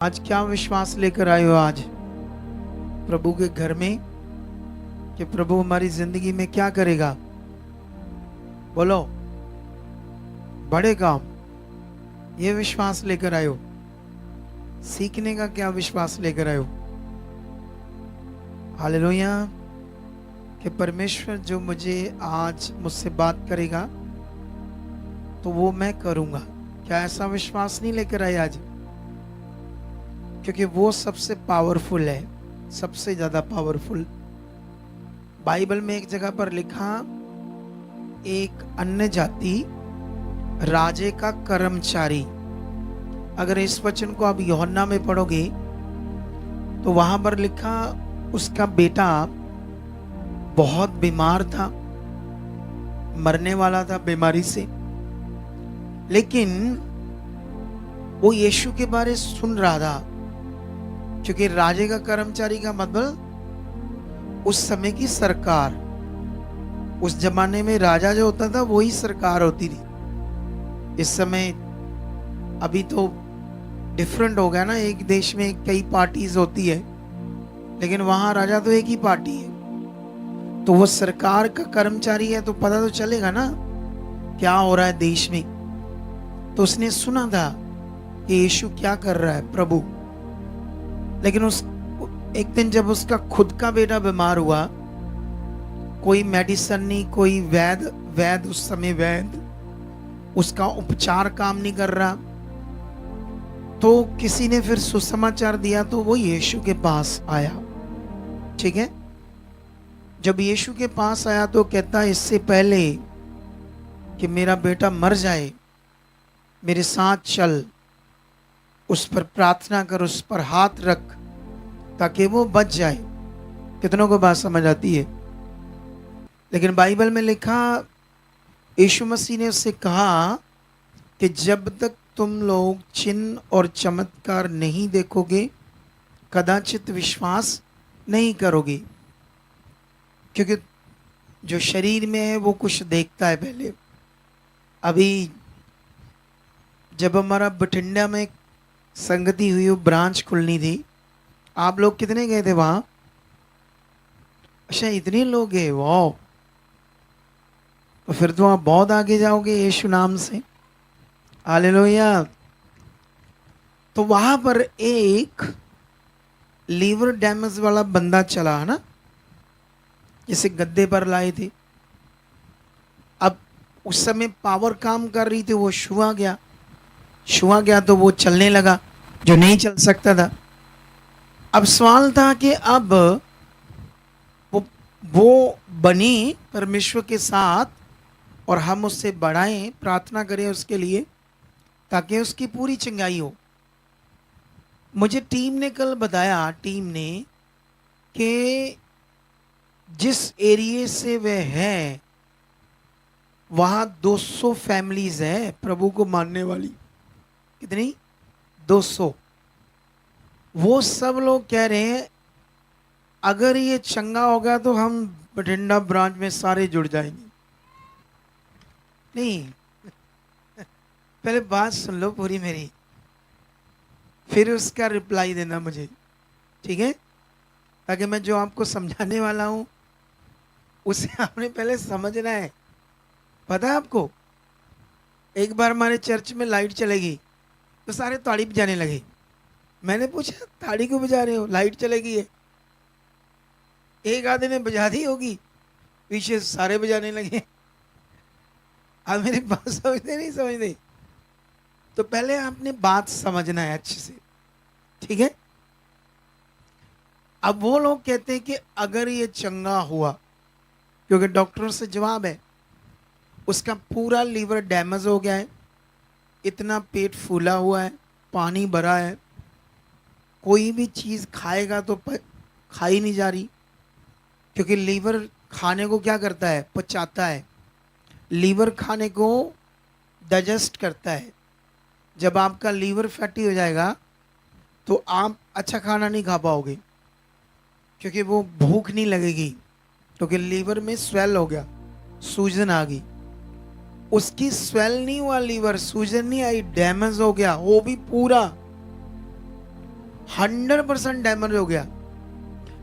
आज क्या विश्वास लेकर आए हो आज प्रभु के घर में कि प्रभु हमारी जिंदगी में क्या करेगा? बोलो, बड़े काम। ये विश्वास लेकर आए हो? सीखने का क्या विश्वास लेकर आए हो? हालेलुया। कि परमेश्वर जो मुझे आज मुझसे बात करेगा तो वो मैं करूंगा। क्या ऐसा विश्वास नहीं लेकर आए आज? क्योंकि वो सबसे पावरफुल है, सबसे ज्यादा पावरफुल। बाइबल में एक जगह पर लिखा, एक अन्य जाति राजे का कर्मचारी। अगर इस वचन को आप यूहन्ना में पढ़ोगे तो वहां पर लिखा, उसका बेटा बहुत बीमार था, मरने वाला था बीमारी से, लेकिन वो यीशु के बारे सुन रहा था। क्योंकि राजे का कर्मचारी का मतलब उस समय की सरकार। उस जमाने में राजा जो होता था वही सरकार होती थी। इस समय अभी तो डिफरेंट हो गया ना, एक देश में कई पार्टीज होती है, लेकिन वहां राजा तो एक ही पार्टी है। तो वो सरकार का कर्मचारी है तो पता तो चलेगा ना क्या हो रहा है देश में। तो उसने सुना था कि यीशु क्या कर रहा है प्रभु। लेकिन उस एक दिन जब उसका खुद का बेटा बीमार हुआ, कोई मेडिसिन नहीं, कोई वैद उस समय वैद उसका उपचार काम नहीं कर रहा, तो किसी ने फिर सुसमाचार दिया तो वो यीशु के पास आया। ठीक है, जब यीशु के पास आया तो कहता, इससे पहले कि मेरा बेटा मर जाए मेरे साथ चल, उस पर प्रार्थना कर, उस पर हाथ रख ताकि वो बच जाए। कितनों को बात समझ आती है? लेकिन बाइबल में लिखा, यीशु मसीह ने उससे कहा कि जब तक तुम लोग चिन्ह और चमत्कार नहीं देखोगे कदाचित विश्वास नहीं करोगे। क्योंकि जो शरीर में है वो कुछ देखता है पहले। अभी जब हमारा बठिंडा में संगति हुई, वो ब्रांच खुलनी थी, आप लोग कितने गए थे वहां? अच्छा, इतने लोग गए, वाह। तो फिर तो आप बहुत आगे जाओगे यीशु नाम से। हालेलुया। तो वहां पर एक लीवर डैमेज वाला बंदा चला है ना, जिसे गद्दे पर लाए थे। अब उस समय पावर काम कर रही थी, वो छुआ गया तो वो चलने लगा जो नहीं चल सकता था। अब सवाल था कि अब वो बने परमेश्वर के साथ और हम उससे बढ़ाएं, प्रार्थना करें उसके लिए ताकि उसकी पूरी चंगाई हो। मुझे टीम ने कल बताया, टीम ने, कि जिस एरिया से वह है वहां 200 फैमिलीज है प्रभु को मानने वाली। कितनी? 200। वो सब लोग कह रहे हैं अगर ये चंगा होगा तो हम बठिंडा ब्रांच में सारे जुड़ जाएंगे। नहीं, पहले बात सुन लो पूरी मेरी, फिर उसका रिप्लाई देना मुझे, ठीक है? ताकि मैं जो आपको समझाने वाला हूं उसे आपने पहले समझना है। पता है आपको, एक बार हमारे चर्च में लाइट चलेगी तो सारे ताड़ी बजाने लगे। मैंने पूछा ताड़ी क्यों बजा रहे हो, लाइट चलेगी है। एक आधे ने बजा दी होगी, पीछे सारे बजाने लगे। आप मेरी बात समझते नहीं समझते? तो पहले आपने बात समझना है अच्छे से, ठीक है? अब वो लोग कहते हैं कि अगर ये चंगा हुआ, क्योंकि डॉक्टरों से जवाब है, उसका पूरा लीवर डैमेज हो गया है, इतना पेट फूला हुआ है, पानी भरा है, कोई भी चीज खाएगा तो खा ही नहीं जा रही। क्योंकि लीवर खाने को क्या करता है? पचाता है। लीवर खाने को डाइजेस्ट करता है। जब आपका लीवर फैटी हो जाएगा तो आप अच्छा खाना नहीं खा पाओगे, क्योंकि वो भूख नहीं लगेगी, क्योंकि लीवर में स्वेल हो गया, सूजन आ गई। उसकी स्वेल नहीं हुआ लीवर, सूजन नहीं आई, डैमेज हो गया वो भी पूरा। 100% डैमेज हो गया,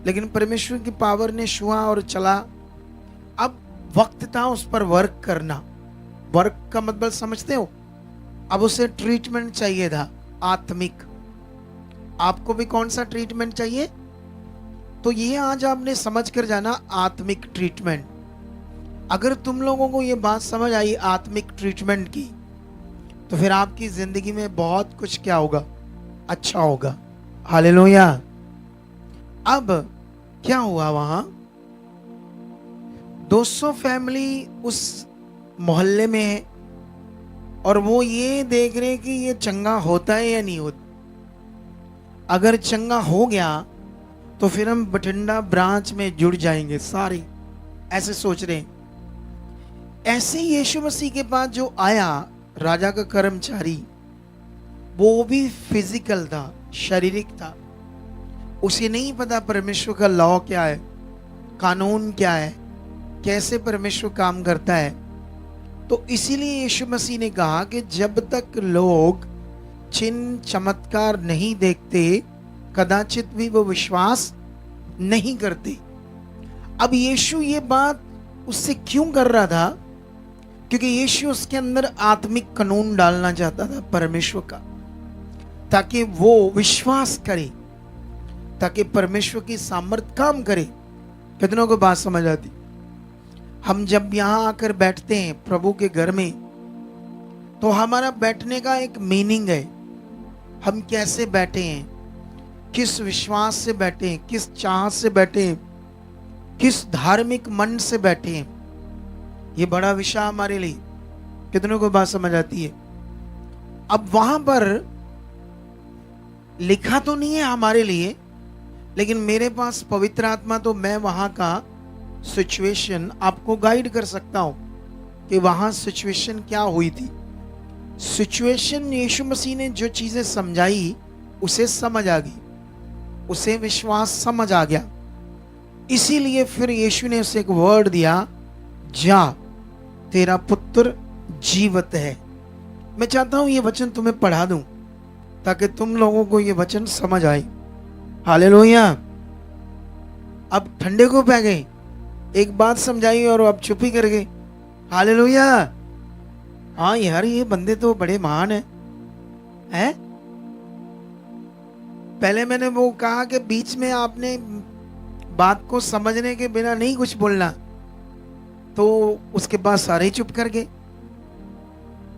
लेकिन परमेश्वर की पावर ने छुआ और चला। अब वक्त था उस पर वर्क करना। वर्क का मतलब समझते हो? अब उसे ट्रीटमेंट चाहिए था, आत्मिक। आपको भी कौन सा ट्रीटमेंट चाहिए? तो ये आज आपने समझ कर जाना, आत्मिक ट्रीटमेंट। अगर तुम लोगों को ये बात समझ आई आत्मिक ट्रीटमेंट की, तो फिर आपकी जिंदगी में बहुत कुछ क्या होगा, अच्छा होगा। हालेलुया। अब क्या हुआ, वहां 200 फैमिली उस मोहल्ले में है और वो ये देख रहे कि ये चंगा होता है या नहीं होता। अगर चंगा हो गया तो फिर हम बठिंडा ब्रांच में जुड़ जाएंगे सारे, ऐसे सोच रहे हैं। ऐसे यीशु मसीह के पास जो आया राजा का कर्मचारी, वो भी फिजिकल था, शारीरिक था। उसे नहीं पता परमेश्वर का लॉ क्या है, कानून क्या है, कैसे परमेश्वर काम करता है। तो इसीलिए यीशु मसीह ने कहा कि जब तक लोग चिन्ह चमत्कार नहीं देखते, कदाचित भी वो विश्वास नहीं करते। अब यीशु ये बात उससे क्यों कर रहा था? क्योंकि यीशु उसके अंदर आत्मिक कानून डालना चाहता था परमेश्वर का, ताकि वो विश्वास करे, ताकि परमेश्वर की सामर्थ काम करे। कितनों को बात समझ आती? हम जब यहां आकर बैठते हैं प्रभु के घर में, तो हमारा बैठने का एक मीनिंग है। हम कैसे बैठे हैं, किस विश्वास से बैठे हैं, किस चाह से बैठे हैं, किस धार्मिक मन से बैठे हैं, ये बड़ा विषय हमारे लिए। कितनों को बात समझ आती है? अब वहां पर लिखा तो नहीं है हमारे लिए, लेकिन मेरे पास पवित्र आत्मा, तो मैं वहां का सिचुएशन आपको गाइड कर सकता हूं कि वहां सिचुएशन क्या हुई थी। सिचुएशन यीशु मसीह ने जो चीजें समझाई उसे समझ आ गई, उसे विश्वास समझ आ गया। इसीलिए फिर यीशु ने उसे एक वर्ड दिया, जा तेरा पुत्र जीवित है। मैं चाहता हूं ये वचन तुम्हें पढ़ा दूं ताकि तुम लोगों को ये वचन समझ आए। हालेलुया। अब ठंडे को पै गए, एक बात समझाई और अब चुप ही कर गए। हालेलुया। हाँ यार, ये बंदे तो बड़े महान हैं। पहले मैंने वो कहा कि बीच में आपने बात को समझने के बिना नहीं कुछ बोलना, तो उसके बाद सारे ही चुप कर गए।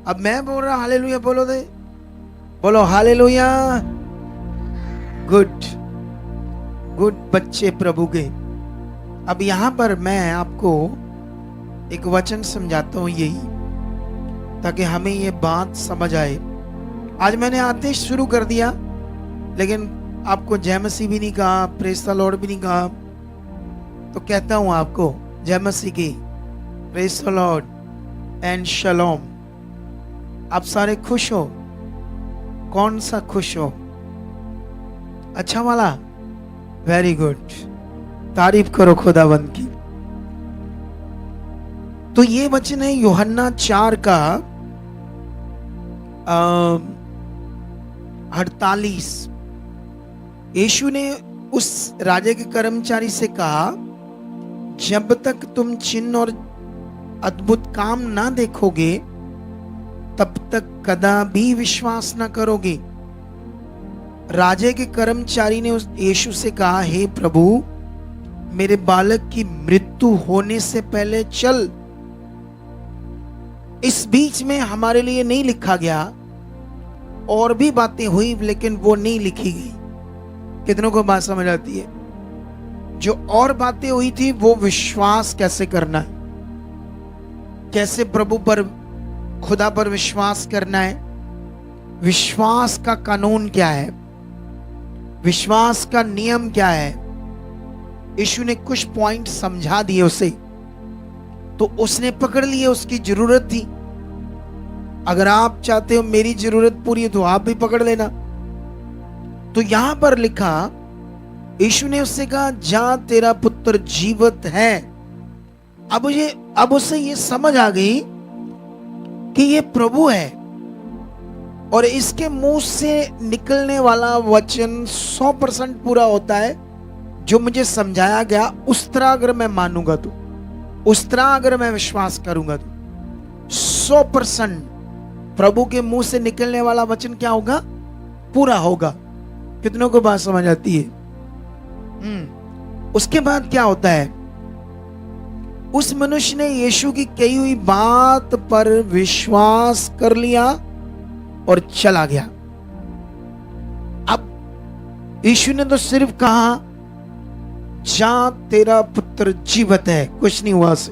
अब मैं बोल रहा हालेलुया, बोलो दे, बोलो हालेलुया। गुड गुड बच्चे प्रभु के। अब यहां पर मैं आपको एक वचन समझाता हूं, यही ताकि हमें ये बात समझ आए। आज मैंने आते शुरू कर दिया, लेकिन आपको जय मसीह भी नहीं कहा, प्रेज द लॉर्ड भी नहीं कहा। तो कहता हूं आपको जय मसीह की, प्रेज द लॉर्ड एंड शलोम। आप सारे खुश हो? कौन सा खुश हो? अच्छा वाला? वेरी गुड, तारीफ करो खुदावंद की। तो ये वचन है यूहन्ना 4 का 48। यीशु ने उस राजा के कर्मचारी से कहा, जब तक तुम चिन्ह और अद्भुत काम ना देखोगे तब तक कदापि विश्वास ना करोगे। राजा के कर्मचारी ने उस यीशु से कहा, हे प्रभु, मेरे बालक की मृत्यु होने से पहले चल। इस बीच में हमारे लिए नहीं लिखा गया, और भी बातें हुई लेकिन वो नहीं लिखी गई। कितनों को बात समझ आती है? जो और बातें हुई थी वो विश्वास कैसे करना है, कैसे प्रभु पर, खुदा पर विश्वास करना है, विश्वास का कानून क्या है, विश्वास का नियम क्या है। यीशु ने कुछ पॉइंट समझा दिए उसे, तो उसने पकड़ लिए। उसकी जरूरत थी। अगर आप चाहते हो मेरी जरूरत पूरी है तो आप भी पकड़ लेना। तो यहां पर लिखा, यीशु ने उससे कहा, जा तेरा पुत्र जीवित है। अब उसे ये समझ आ गई कि ये प्रभु है। और इसके मुंह से निकलने वाला वचन 100% पूरा होता है। जो मुझे समझाया गया उस तरह अगर मैं मानूंगा तो, उस तरह अगर मैं विश्वास करूंगा तो 100% प्रभु के मुंह से निकलने वाला वचन क्या होगा? पूरा होगा। कितनों को बात समझ आती है? उसके बाद क्या होता है? उस मनुष्य ने यीशु की कही हुई बात पर विश्वास कर लिया और चला गया। अब यीशु ने तो सिर्फ कहा जा तेरा पुत्र जीवित है, कुछ नहीं हुआ उसे।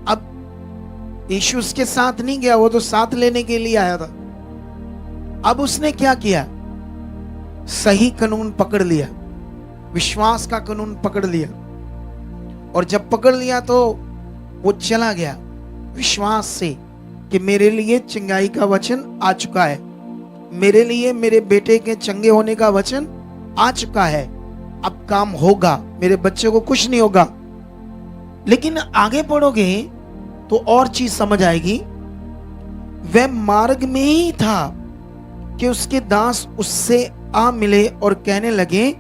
अब यीशु उसके साथ नहीं गया, वो तो साथ लेने के लिए आया था। अब उसने क्या किया? सही कानून पकड़ लिया, विश्वास का कानून पकड़ लिया। और जब पकड़ लिया तो वो चला गया विश्वास से कि मेरे लिए चंगाई का वचन आ चुका है, मेरे लिए मेरे बेटे के चंगे होने का वचन आ चुका है, अब काम होगा, मेरे बच्चे को कुछ नहीं होगा। लेकिन आगे पढ़ोगे तो और चीज समझ आएगी। वह मार्ग में ही था कि उसके दास उससे आ मिले और कहने लगे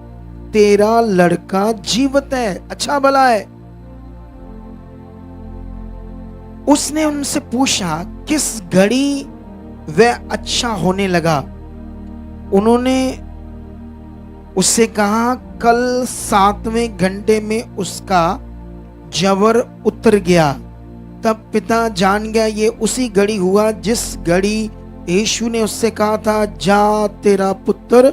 तेरा लड़का जीवित है, अच्छा भला है। उसने उनसे पूछा किस घड़ी वह अच्छा होने लगा? उन्होंने उससे कहा कल 7वें घंटे में उसका जवर उतर गया। तब पिता जान गया ये उसी घड़ी हुआ जिस घड़ी यीशु ने उससे कहा था जा तेरा पुत्र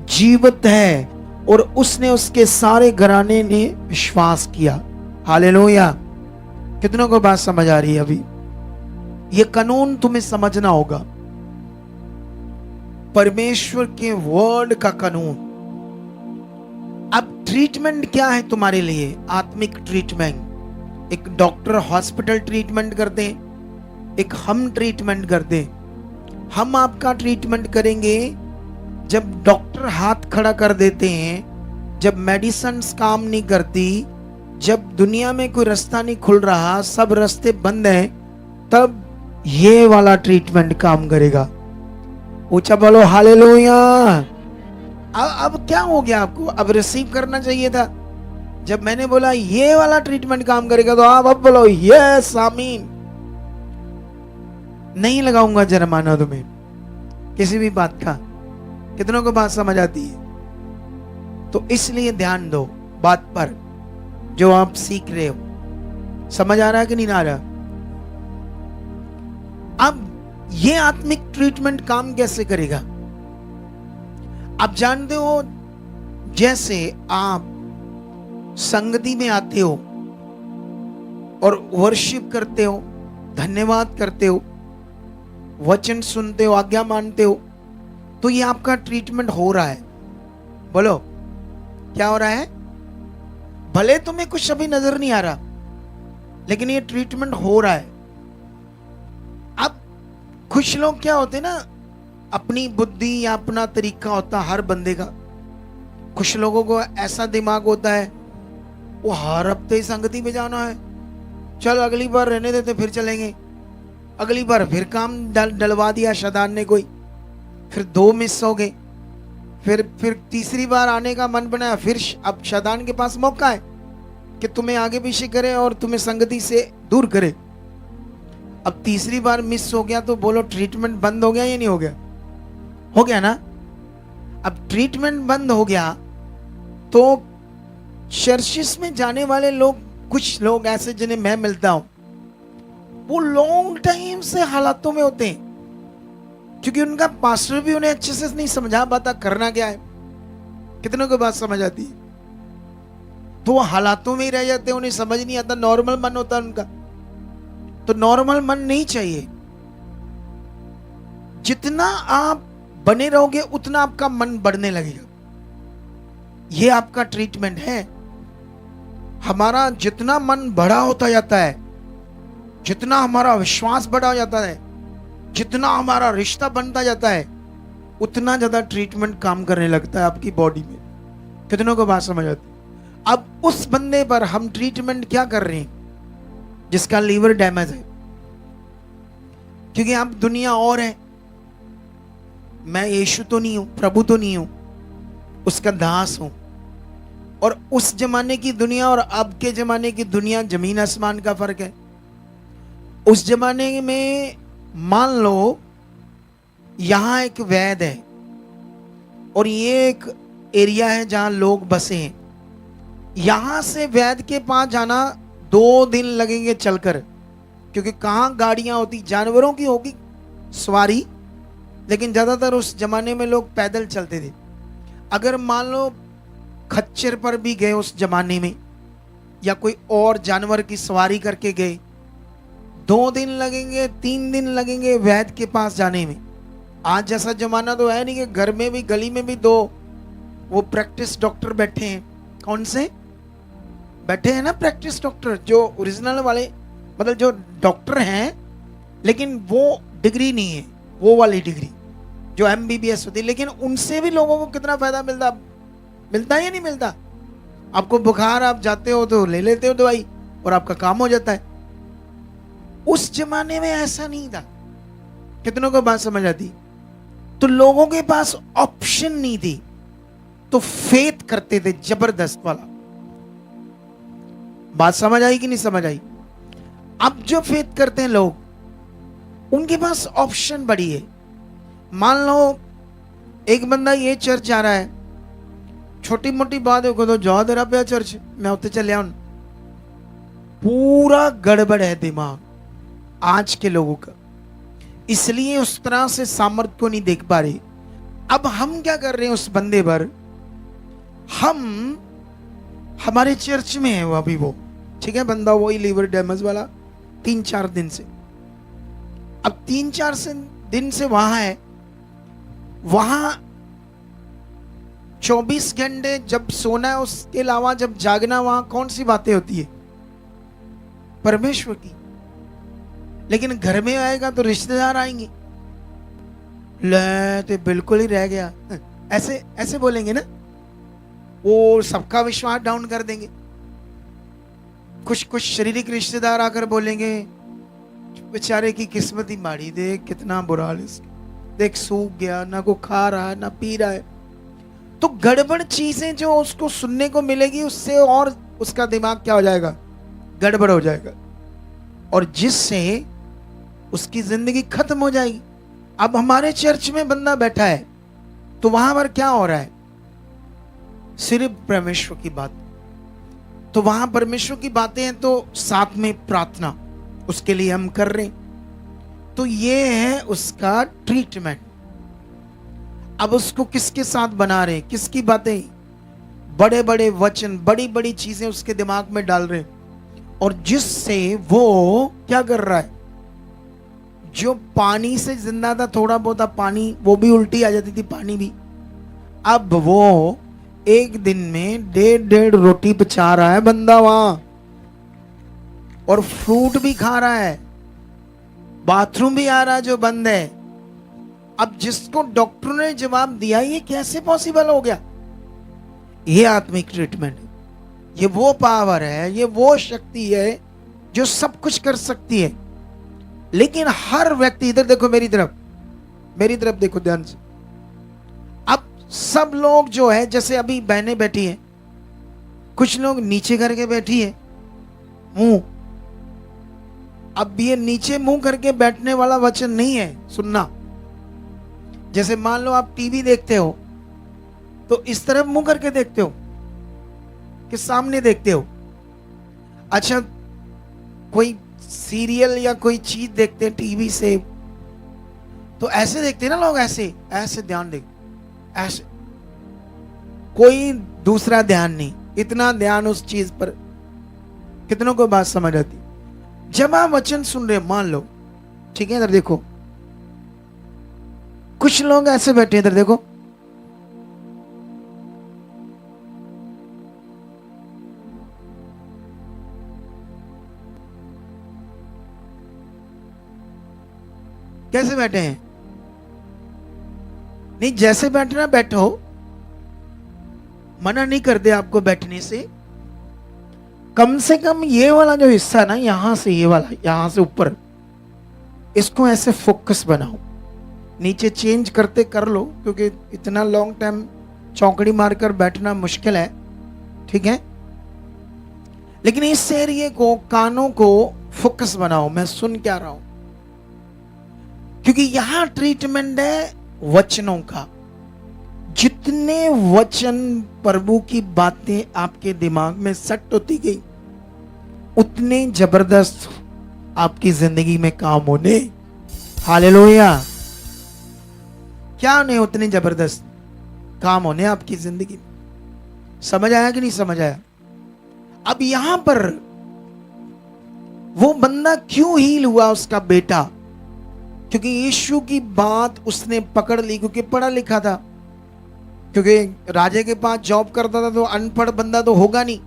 जीवित है, और उसने उसके सारे घराने ने विश्वास किया। हालेलुया। कितनों को बात समझ आ रही है? अभी ये कानून तुम्हें समझना होगा, परमेश्वर के वर्ड का कानून। अब ट्रीटमेंट क्या है तुम्हारे लिए? आत्मिक ट्रीटमेंट। एक डॉक्टर हॉस्पिटल ट्रीटमेंट करते हैं, एक हम ट्रीटमेंट करते हैं। हम आपका ट्रीटमेंट करेंगे जब डॉक्टर हाथ खड़ा कर देते हैं, जब मेडिसिन काम नहीं करती, जब दुनिया में कोई रास्ता नहीं खुल रहा, सब रास्ते बंद हैं, तब ये वाला ट्रीटमेंट काम करेगा। ऊंचा बोलो हालेलुया। अब क्या हो गया आपको? अब रिसीव करना चाहिए था। जब मैंने बोला ये वाला ट्रीटमेंट काम करेगा तो आप अब बोलो यस आमीन। नहीं लगाऊंगा जुर्माना तुम्हें किसी भी बात का। कितनों को बात समझ आती है? तो इसलिए ध्यान दो बात पर जो आप सीख रहे हो। समझ आ रहा है कि नहीं आ रहा? अब ये आत्मिक ट्रीटमेंट काम कैसे करेगा? आप जानते हो, जैसे आप संगति में आते हो और वर्शिप करते हो, धन्यवाद करते हो, वचन सुनते हो, आज्ञा मानते हो, तो ये आपका ट्रीटमेंट हो रहा है। बोलो क्या हो रहा है? भले तुम्हें कुछ अभी नजर नहीं आ रहा, लेकिन ये ट्रीटमेंट हो रहा है। अब कुछ लोग क्या होते हैं ना, अपनी बुद्धि या अपना तरीका होता हर बंदे का। कुछ लोगों को ऐसा दिमाग होता है वो हर हफ्ते संगति में जाना है, चल अगली बार रहने देते फिर चलेंगे। अगली बार फिर काम डलवा दिया शैतान ने कोई, फिर 2 मिस हो गए, फिर तीसरी बार आने का मन बनाया, फिर अब शैतान के पास मौका है कि तुम्हें आगे पीछे करे और तुम्हें संगति से दूर करे। अब तीसरी बार मिस हो गया तो बोलो ट्रीटमेंट बंद हो गया या नहीं हो गया? हो गया ना। अब ट्रीटमेंट बंद हो गया तो चर्चिस में जाने वाले लोग, कुछ लोग ऐसे जिन्हें मैं मिलता हूं, वो लॉन्ग टाइम से हालातों में होते हैं, क्योंकि उनका पास्टर भी उन्हें अच्छे से नहीं समझा पाता करना क्या है। कितनों को बात समझ आती है? तो वो हालातों में ही रह जाते हैं, उन्हें समझ नहीं आता। नॉर्मल मन होता है उनका, तो नॉर्मल मन नहीं चाहिए। जितना आप बने रहोगे उतना आपका मन बढ़ने लगेगा। ये आपका ट्रीटमेंट है। हमारा जितना मन बड़ा होता जाता है, जितना हमारा विश्वास बढ़ा जाता है, जितना हमारा रिश्ता बनता जाता है, उतना ज्यादा ट्रीटमेंट काम करने लगता है आपकी बॉडी में। कितनों को बात समझ आती? अब उस बंदे पर हम ट्रीटमेंट क्या कर रहे हैं जिसका लीवर डैमेज है, क्योंकि अब दुनिया और है, मैं यीशु तो नहीं हूं, प्रभु तो नहीं हूं, उसका दास हूं। और उस जमाने की दुनिया और अब के जमाने की दुनिया जमीन आसमान का फर्क है। उस जमाने में मान लो यहां एक वैद है और ये एक एरिया है जहां लोग बसे हैं। यहां से वैद के पास जाना 2 दिन लगेंगे चलकर, क्योंकि कहां गाड़ियां होती, जानवरों की होगी सवारी, लेकिन ज्यादातर उस जमाने में लोग पैदल चलते थे। अगर मान लो खच्चर पर भी गए उस जमाने में, या कोई और जानवर की सवारी करके गए, 2 दिन लगेंगे, 3 दिन लगेंगे वैद्य के पास जाने में। आज जैसा जमाना तो है नहीं कि घर में भी, गली में भी 2 वो प्रैक्टिस डॉक्टर बैठे हैं। कौन से बैठे हैं ना, प्रैक्टिस डॉक्टर, जो ओरिजिनल वाले, मतलब जो डॉक्टर हैं लेकिन वो डिग्री नहीं है, वो वाली डिग्री जो MBBS होती है। लेकिन उनसे भी लोगों को कितना फायदा मिलता है या नहीं मिलता? आपको बुखार, आप जाते हो तो ले लेते हो दवाई और आपका काम हो जाता है। उस जमाने में ऐसा नहीं था। कितनों को बात समझ आती? तो लोगों के पास ऑप्शन नहीं थी, तो फेथ करते थे जबरदस्त वाला। बात समझ आई कि नहीं समझ आई? अब जो फेथ करते हैं लोग, उनके पास ऑप्शन बड़ी है। मान लो एक बंदा ये चर्च जा रहा है, छोटी मोटी बात है तो जाओ तेरा पे चर्च, मैं उत्ते चले आऊं। पूरा गड़बड़ है दिमाग आज के लोगों का, इसलिए उस तरह से सामर्थ्य को नहीं देख पा रहे। अब हम क्या कर रहे हैं उस बंदे पर, हम हमारे चर्च में है वो अभी, वो ठीक है बंदा वही लीवर डैमेज वाला 3-4 दिन से, अब 3-4 दिन से वहां है। वहां 24 घंटे जब सोना है, उसके अलावा जब जागना, वहां कौन सी बातें होती है? परमेश्वर की। लेकिन घर में आएगा तो रिश्तेदार आएंगे, ले तो बिल्कुल ही रह गया, ऐसे ऐसे बोलेंगे ना, वो सबका विश्वास डाउन कर देंगे। कुछ शारीरिक रिश्तेदार आकर बोलेंगे बेचारे की किस्मत ही माड़ी, देख कितना बुरा हाल, देख सूख गया, ना को खा रहा है ना पी रहा है। तो गड़बड़ चीजें जो उसको सुनने को मिलेगी, उससे और उसका दिमाग क्या हो जाएगा? गड़बड़ हो जाएगा, और जिससे उसकी जिंदगी खत्म हो जाएगी। अब हमारे चर्च में बंदा बैठा है तो वहां पर क्या हो रहा है? सिर्फ परमेश्वर की बात। तो वहां परमेश्वर की बातें हैं, तो साथ में प्रार्थना उसके लिए हम कर रहे हैं। तो ये है उसका ट्रीटमेंट। अब उसको किसके साथ बना रहे हैं? किसकी बातें? बड़े बड़े वचन, बड़ी बड़ी चीजें उसके दिमाग में डाल रहे हैं, और जिससे वो क्या कर रहा है? जो पानी से जिंदा था, थोड़ा बहुत पानी, वो भी उल्टी आ जाती थी, पानी भी। अब वो एक दिन में 1.5 रोटी पचा रहा है बंदा वहां, और फ्रूट भी खा रहा है, बाथरूम भी आ रहा है जो बंद है। अब जिसको डॉक्टर ने जवाब दिया, ये कैसे पॉसिबल हो गया? ये आत्मिक ट्रीटमेंट है, ये वो पावर है, ये वो शक्ति है जो सब कुछ कर सकती है। लेकिन हर व्यक्ति, इधर देखो मेरी तरफ देखो ध्यान से। अब सब लोग जो है, जैसे अभी बहनें बैठी हैं, कुछ लोग नीचे करके बैठी है मुंह। अब ये नीचे मुंह करके बैठने वाला वचन नहीं है सुनना। जैसे मान लो आप टीवी देखते हो तो इस तरफ मुंह करके देखते हो कि सामने देखते हो? अच्छा, कोई सीरियल या कोई चीज देखते हैं टीवी से तो ऐसे देखते हैं ना लोग, ऐसे ऐसे ध्यान देख, ऐसे, कोई दूसरा ध्यान नहीं, इतना ध्यान उस चीज पर। कितनों को बात समझ आती? जब आप वचन सुन रहे, मान लो ठीक है, इधर देखो, कुछ लोग ऐसे बैठे हैं, इधर देखो, कैसे बैठे हैं? नहीं, जैसे बैठना बैठो, मना नहीं करते आपको बैठने से। कम से कम ये वाला जो हिस्सा ना, यहां से ये वाला, यहां से ऊपर, इसको ऐसे फोकस बनाओ। नीचे चेंज करते कर लो, क्योंकि इतना लॉन्ग टाइम चौकड़ी मारकर बैठना मुश्किल है, ठीक है। लेकिन इस एरिए को, कानों को फोकस बनाओ, मैं सुन क्या रहा हूं, क्योंकि यहां ट्रीटमेंट है वचनों का। जितने वचन, प्रभु की बातें आपके दिमाग में सेट होती गई, उतने जबरदस्त आपकी जिंदगी में काम होने। हालेलुया। क्या होने? उतने जबरदस्त काम होने आपकी जिंदगी में। समझ आया कि नहीं समझ आया? अब यहां पर वो बंदा क्यों हील हुआ, उसका बेटा? क्योंकि यीशु की बात उसने पकड़ ली, क्योंकि पढ़ा लिखा था, क्योंकि राजे के पास जॉब करता था, तो अनपढ़ बंदा तो होगा नहीं,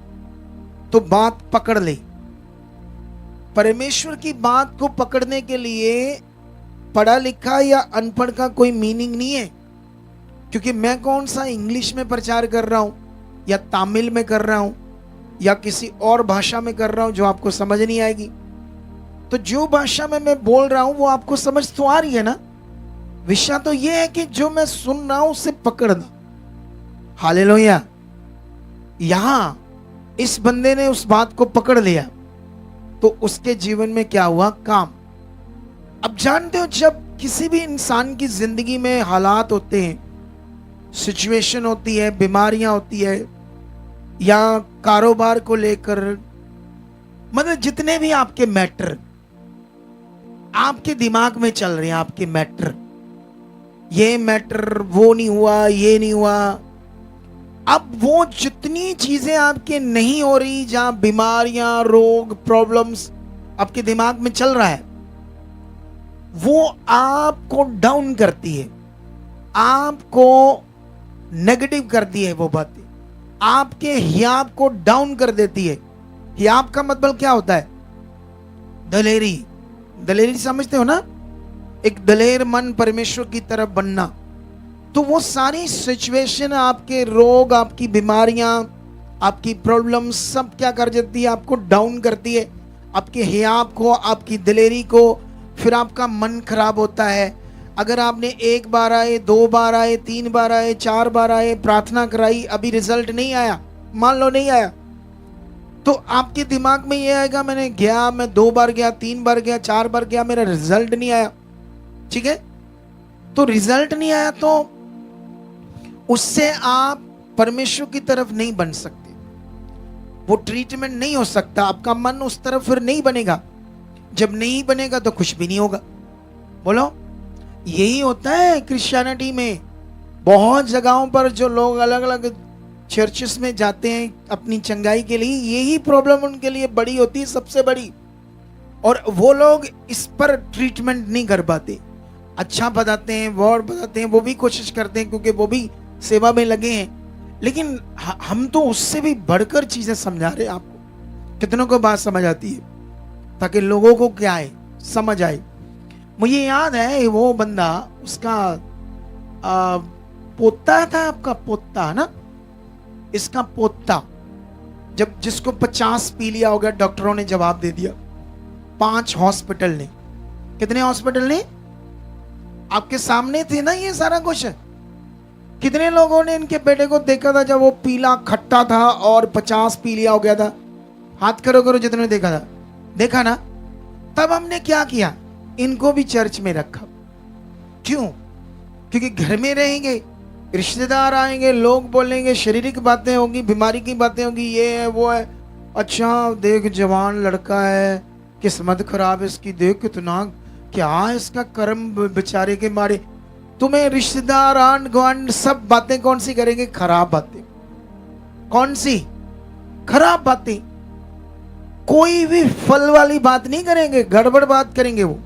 तो बात पकड़ ली। परमेश्वर की बात को पकड़ने के लिए पढ़ा लिखा या अनपढ़ का कोई मीनिंग नहीं है, क्योंकि मैं कौन सा इंग्लिश में प्रचार कर रहा हूं, या तमिल में कर रहा हूं, या किसी और भाषा में कर रहा हूं जो आपको समझ नहीं आएगी। तो जो भाषा में मैं बोल रहा हूं वो आपको समझ तो आ रही है ना। विषय तो यह है कि जो मैं सुन रहा हूं उसे पकड़ना। हालेलुया। यहां इस बंदे ने उस बात को पकड़ लिया, तो उसके जीवन में क्या हुआ? काम। अब जानते हो, जब किसी भी इंसान की जिंदगी में हालात होते हैं, सिचुएशन होती है, बीमारियां होती है, या कारोबार को लेकर, मतलब जितने भी आपके मैटर आपके दिमाग में चल रहे हैं, आपके मैटर, ये मैटर, वो नहीं हुआ, ये नहीं हुआ। अब वो जितनी चीजें आपके नहीं हो रही, जहां बीमारियां, रोग, प्रॉब्लम्स आपके दिमाग में चल रहा है, वो आपको डाउन करती है, आपको नेगेटिव करती है। वो बातें आपके हियाब को डाउन कर देती है। हियाब का मतलब क्या होता है? दलेरी। दलेरी समझते हो ना? एक दलेर मन परमेश्वर की तरफ बनना। तो वो सारी सिचुएशन, आपके रोग, आपकी बीमारियां, आपकी प्रॉब्लम सब क्या कर देती है? आपको डाउन करती है, आपके हियाब को, आपकी दिलेरी को। फिर आपका मन खराब होता है। अगर आपने एक बार आए, 2 बार आए, 3 बार आए, 4 बार आए, प्रार्थना कराई, अभी रिजल्ट नहीं आया, मान लो नहीं आया, तो आपके दिमाग में ये आएगा, मैंने गया, मैं 2 बार गया, 3 बार गया, 4 बार गया, मेरा रिजल्ट नहीं आया। ठीक है? तो रिजल्ट नहीं आया तो उससे आप परमेश्वर की तरफ नहीं बन सकते, वो ट्रीटमेंट नहीं हो सकता, आपका मन उस तरफ फिर नहीं बनेगा। जब नहीं बनेगा तो कुछ भी नहीं होगा। बोलो, यही होता है क्रिश्चियनिटी में। बहुत जगहों पर जो लोग अलग अलग चर्चेस में जाते हैं अपनी चंगाई के लिए, यही प्रॉब्लम उनके लिए बड़ी होती है, सबसे बड़ी। और वो लोग इस पर ट्रीटमेंट नहीं कर पाते। अच्छा बताते हैं, वर्ड बताते हैं, वो भी कोशिश करते हैं क्योंकि वो भी सेवा में लगे हैं, लेकिन हम तो उससे भी बढ़कर चीजें समझा रहे हैं आपको। कितनों को बात समझ आती है? ताकि लोगों को क्या है, समझ आए। मुझे याद है वो बंदा, उसका पोता था, आपका पोता है ना, इसका पोता, जब जिसको 50 पी लिया हो गया, डॉक्टरों ने जवाब दे दिया। 5 हॉस्पिटल ने, कितने हॉस्पिटल ने? आपके सामने थे ना ये सारा कुछ। कितने लोगों ने इनके बेटे को देखा था जब वो पीला खट्टा था और 50 पी लिया हो गया था? हाथ करो करो जितने देखा था। देखा ना? तब हमने क्या किया, इनको भी चर्च में रखा। क्यों? क्योंकि घर में रहेंगे, रिश्तेदार आएंगे, लोग बोलेंगे, शारीरिक बातें होंगी, बीमारी की बातें होंगी, ये है वो है। अच्छा देख, जवान लड़का है, किस्मत खराब है इसकी, देख कितना, क्या इसका कर्म बेचारे के मारे। तुम्हें रिश्तेदार, आंड गुआंढ सब बातें कौन सी करेंगे? खराब बातें। कौन सी? खराब बातें। कोई भी फल वाली बात नहीं करेंगे, गड़बड़ बात करेंगे वो।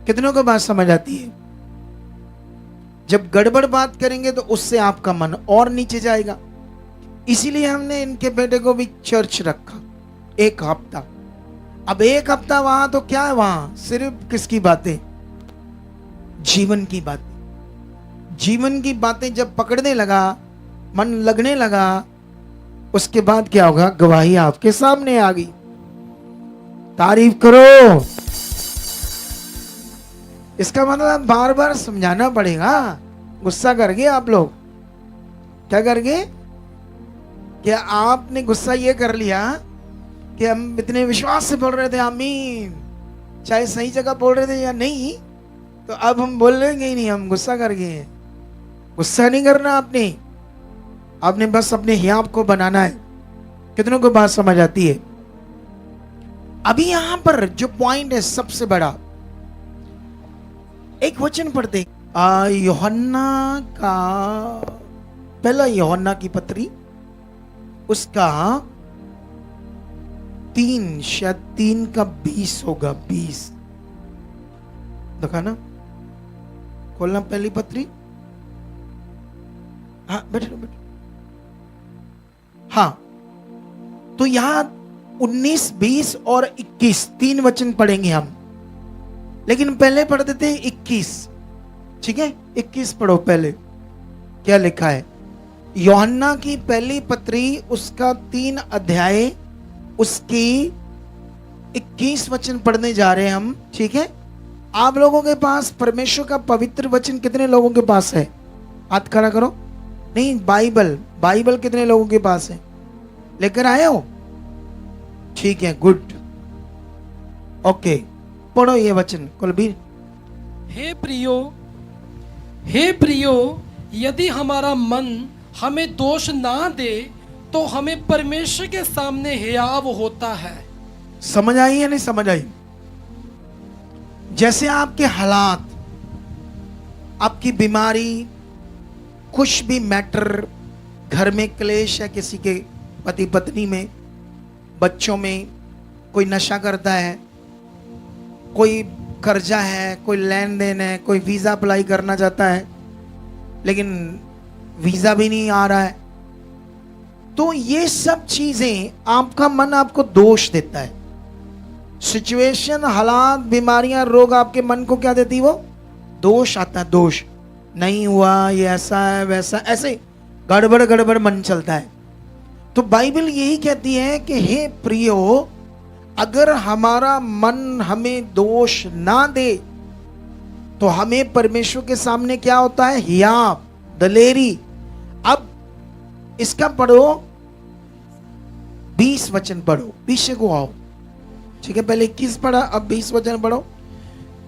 कितनों को बात समझ आती है? जब गड़बड़ बात करेंगे तो उससे आपका मन और नीचे जाएगा। इसीलिए हमने इनके बेटे को भी चर्च रखा 1 हफ्ता। अब 1 हफ्ता वहां तो क्या है, वहां सिर्फ किसकी बातें? जीवन की बातें। जीवन की बातें जब पकड़ने लगा, मन लगने लगा, उसके बाद क्या होगा? गवाही आपके सामने आ गई। तारीफ करो। इसका मतलब बार बार समझाना पड़ेगा। गुस्सा कर गए आप लोग, क्या कर गए कि आपने गुस्सा ये कर लिया कि हम इतने विश्वास से बोल रहे थे आमीन, चाहे सही जगह बोल रहे थे या नहीं, तो अब हम बोलेंगे ही नहीं, हम गुस्सा कर गए। गुस्सा नहीं करना आपने बस अपने हियाब को बनाना है। कितनों को बात समझ आती है? अभी यहां पर जो पॉइंट है सबसे बड़ा, एक वचन पढ़ते यूहन्ना का, पहला यूहन्ना की पत्री, उसका 3, शायद 3 का 20 होगा, 20 देखा ना, खोलना पहली पत्री। हाँ बैठो बैठो। हाँ, तो यहां 19, 20 और 21 3 वचन पढ़ेंगे हम, लेकिन पहले पढ़ देते हैं 21। ठीक है, 21 पढ़ो पहले। क्या लिखा है? यूहन्ना की पहली पत्री, उसका 3 अध्याय, उसकी 21 वचन पढ़ने जा रहे हैं हम। ठीक है, आप लोगों के पास परमेश्वर का पवित्र वचन कितने लोगों के पास है? हाथ खड़ा करो। नहीं, बाइबल कितने लोगों के पास है? लेकर आए हो? ठीक है, गुड, ओके, पढ़ो ये वचन कुलबीर। हे प्रियो, यदि हमारा मन हमें दोष ना दे तो हमें परमेश्वर के सामने हियाव होता है। समझ आई या नहीं समझ आई? जैसे आपके हालात, आपकी बीमारी, कुछ भी मैटर, घर में क्लेश है, किसी के पति पत्नी में, बच्चों में, कोई नशा करता है, कोई कर्जा है, कोई लेन देन है, कोई वीजा अप्लाई करना चाहता है लेकिन वीजा भी नहीं आ रहा है, तो ये सब चीजें आपका मन आपको दोष देता है। सिचुएशन, हालात, बीमारियां, रोग आपके मन को क्या देती? वो दोष आता है। दोष नहीं हुआ, ये ऐसा है वैसा, ऐसे गड़बड़ मन चलता है। तो बाइबल यही कहती है कि हे प्रियो, अगर हमारा मन हमें दोष ना दे तो हमें परमेश्वर के सामने क्या होता है? हियाव, दलेरी। अब इसका पढ़ो, 20 वचन पढ़ो, पीछे को आओ। ठीक है, पहले 21 पढ़ा, अब 20 वचन पढ़ो।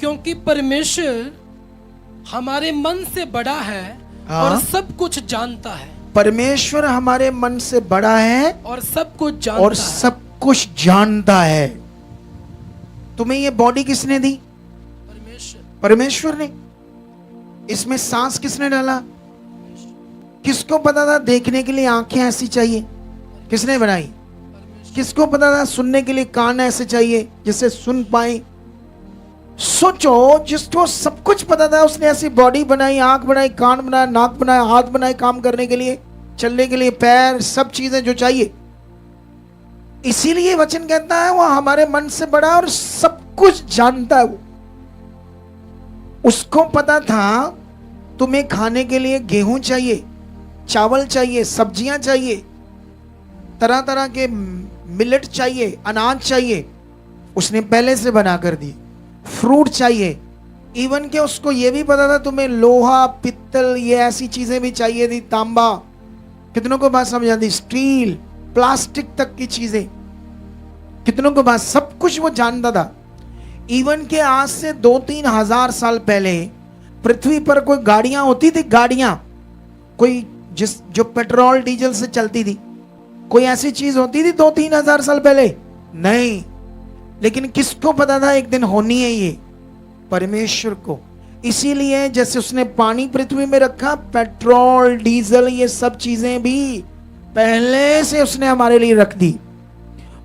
क्योंकि परमेश्वर हमारे मन से बड़ा है और सब कुछ जानता है। परमेश्वर हमारे मन से बड़ा है और सब कुछ जानता है। तुम्हें ये बॉडी किसने दी? परमेश्वर ने। इसमें सांस किसने डाला? किसको पता था देखने के लिए आंखें ऐसी चाहिए? किसने बनाई? किसको पता था सुनने के लिए कान ऐसे चाहिए जिससे सुन पाए? सोचो, जिसको सब कुछ पता था उसने ऐसी बॉडी बनाई, आंख बनाई, कान बनाया, नाक बनाया, हाथ बनाए काम करने के लिए, चलने के लिए, पैर, सब चीजें जो चाहिए। इसीलिए वचन कहता है वो हमारे मन से बड़ा और सब कुछ जानता है। वो उसको पता था तुम्हें खाने के लिए गेहूं चाहिए, चावल चाहिए, सब्जियां चाहिए, तरह तरह के मिलेट चाहिए, अनाज चाहिए, उसने पहले से बना कर दी। फ्रूट चाहिए, इवन के उसको यह भी पता था तुम्हें लोहा, पित्तल, ये ऐसी चीजें भी चाहिए थी, तांबा। कितनों को बात समझ आती? स्टील, प्लास्टिक तक की चीजें, कितनों को बात, सब कुछ वो जानता था। इवन के आज से 2-3 हजार साल पहले पृथ्वी पर कोई गाड़ियां होती थी, गाड़ियां कोई जो पेट्रोल डीजल से चलती थी, कोई ऐसी चीज होती थी 2-3 हजार साल पहले? नहीं। लेकिन किसको पता था एक दिन होनी है ये? परमेश्वर को। इसीलिए जैसे उसने पानी पृथ्वी में रखा, पेट्रोल, डीजल, ये सब चीजें भी पहले से उसने हमारे लिए रख दी।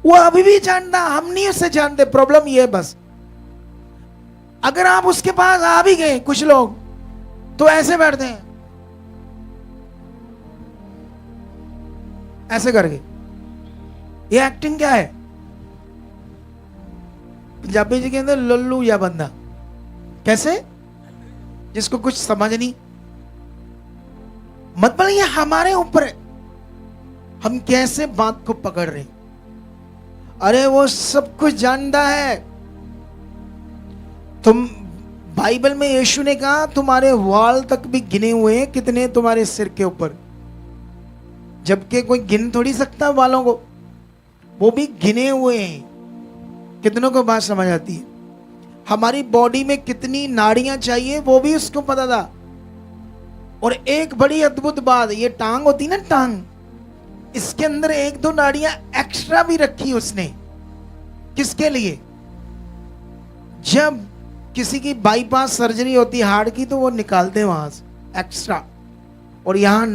वो अभी भी जानता, हम नहीं उससे जानते। प्रॉब्लम ये है बस, अगर आप उसके पास आ भी गए, कुछ लोग तो ऐसे बैठते हैं, ऐसे करके। ये एक्टिंग क्या है? पंजाबी जी के अंदर लल्लू या बंदा। कैसे? जिसको कुछ समझ नहीं। मतलब ये हमारे ऊपर है, हम कैसे बात को पकड़ रहे हैं। अरे वो सब कुछ जानता है। तुम बाइबल में यीशु ने कहा तुम्हारे वाल तक भी गिने हुए हैं, कितने तुम्हारे सिर के ऊपर, जबकि कोई गिन थोड़ी सकता वालों को, वो भी गिने हुए हैं। कितनों को बात समझ आती है? हमारी बॉडी में कितनी नाड़ियां चाहिए वो भी उसको पता था। और एक बड़ी अद्भुत बात, ये टांग होती ना टांग, इसके अंदर एक दो नाड़ियां एक्स्ट्रा भी रखी उसने। किसके लिए? जब किसी की बाईपास सर्जरी होती है हार्ट की, तो वो निकालते हैं वहां से एक्स्ट्रा और यहां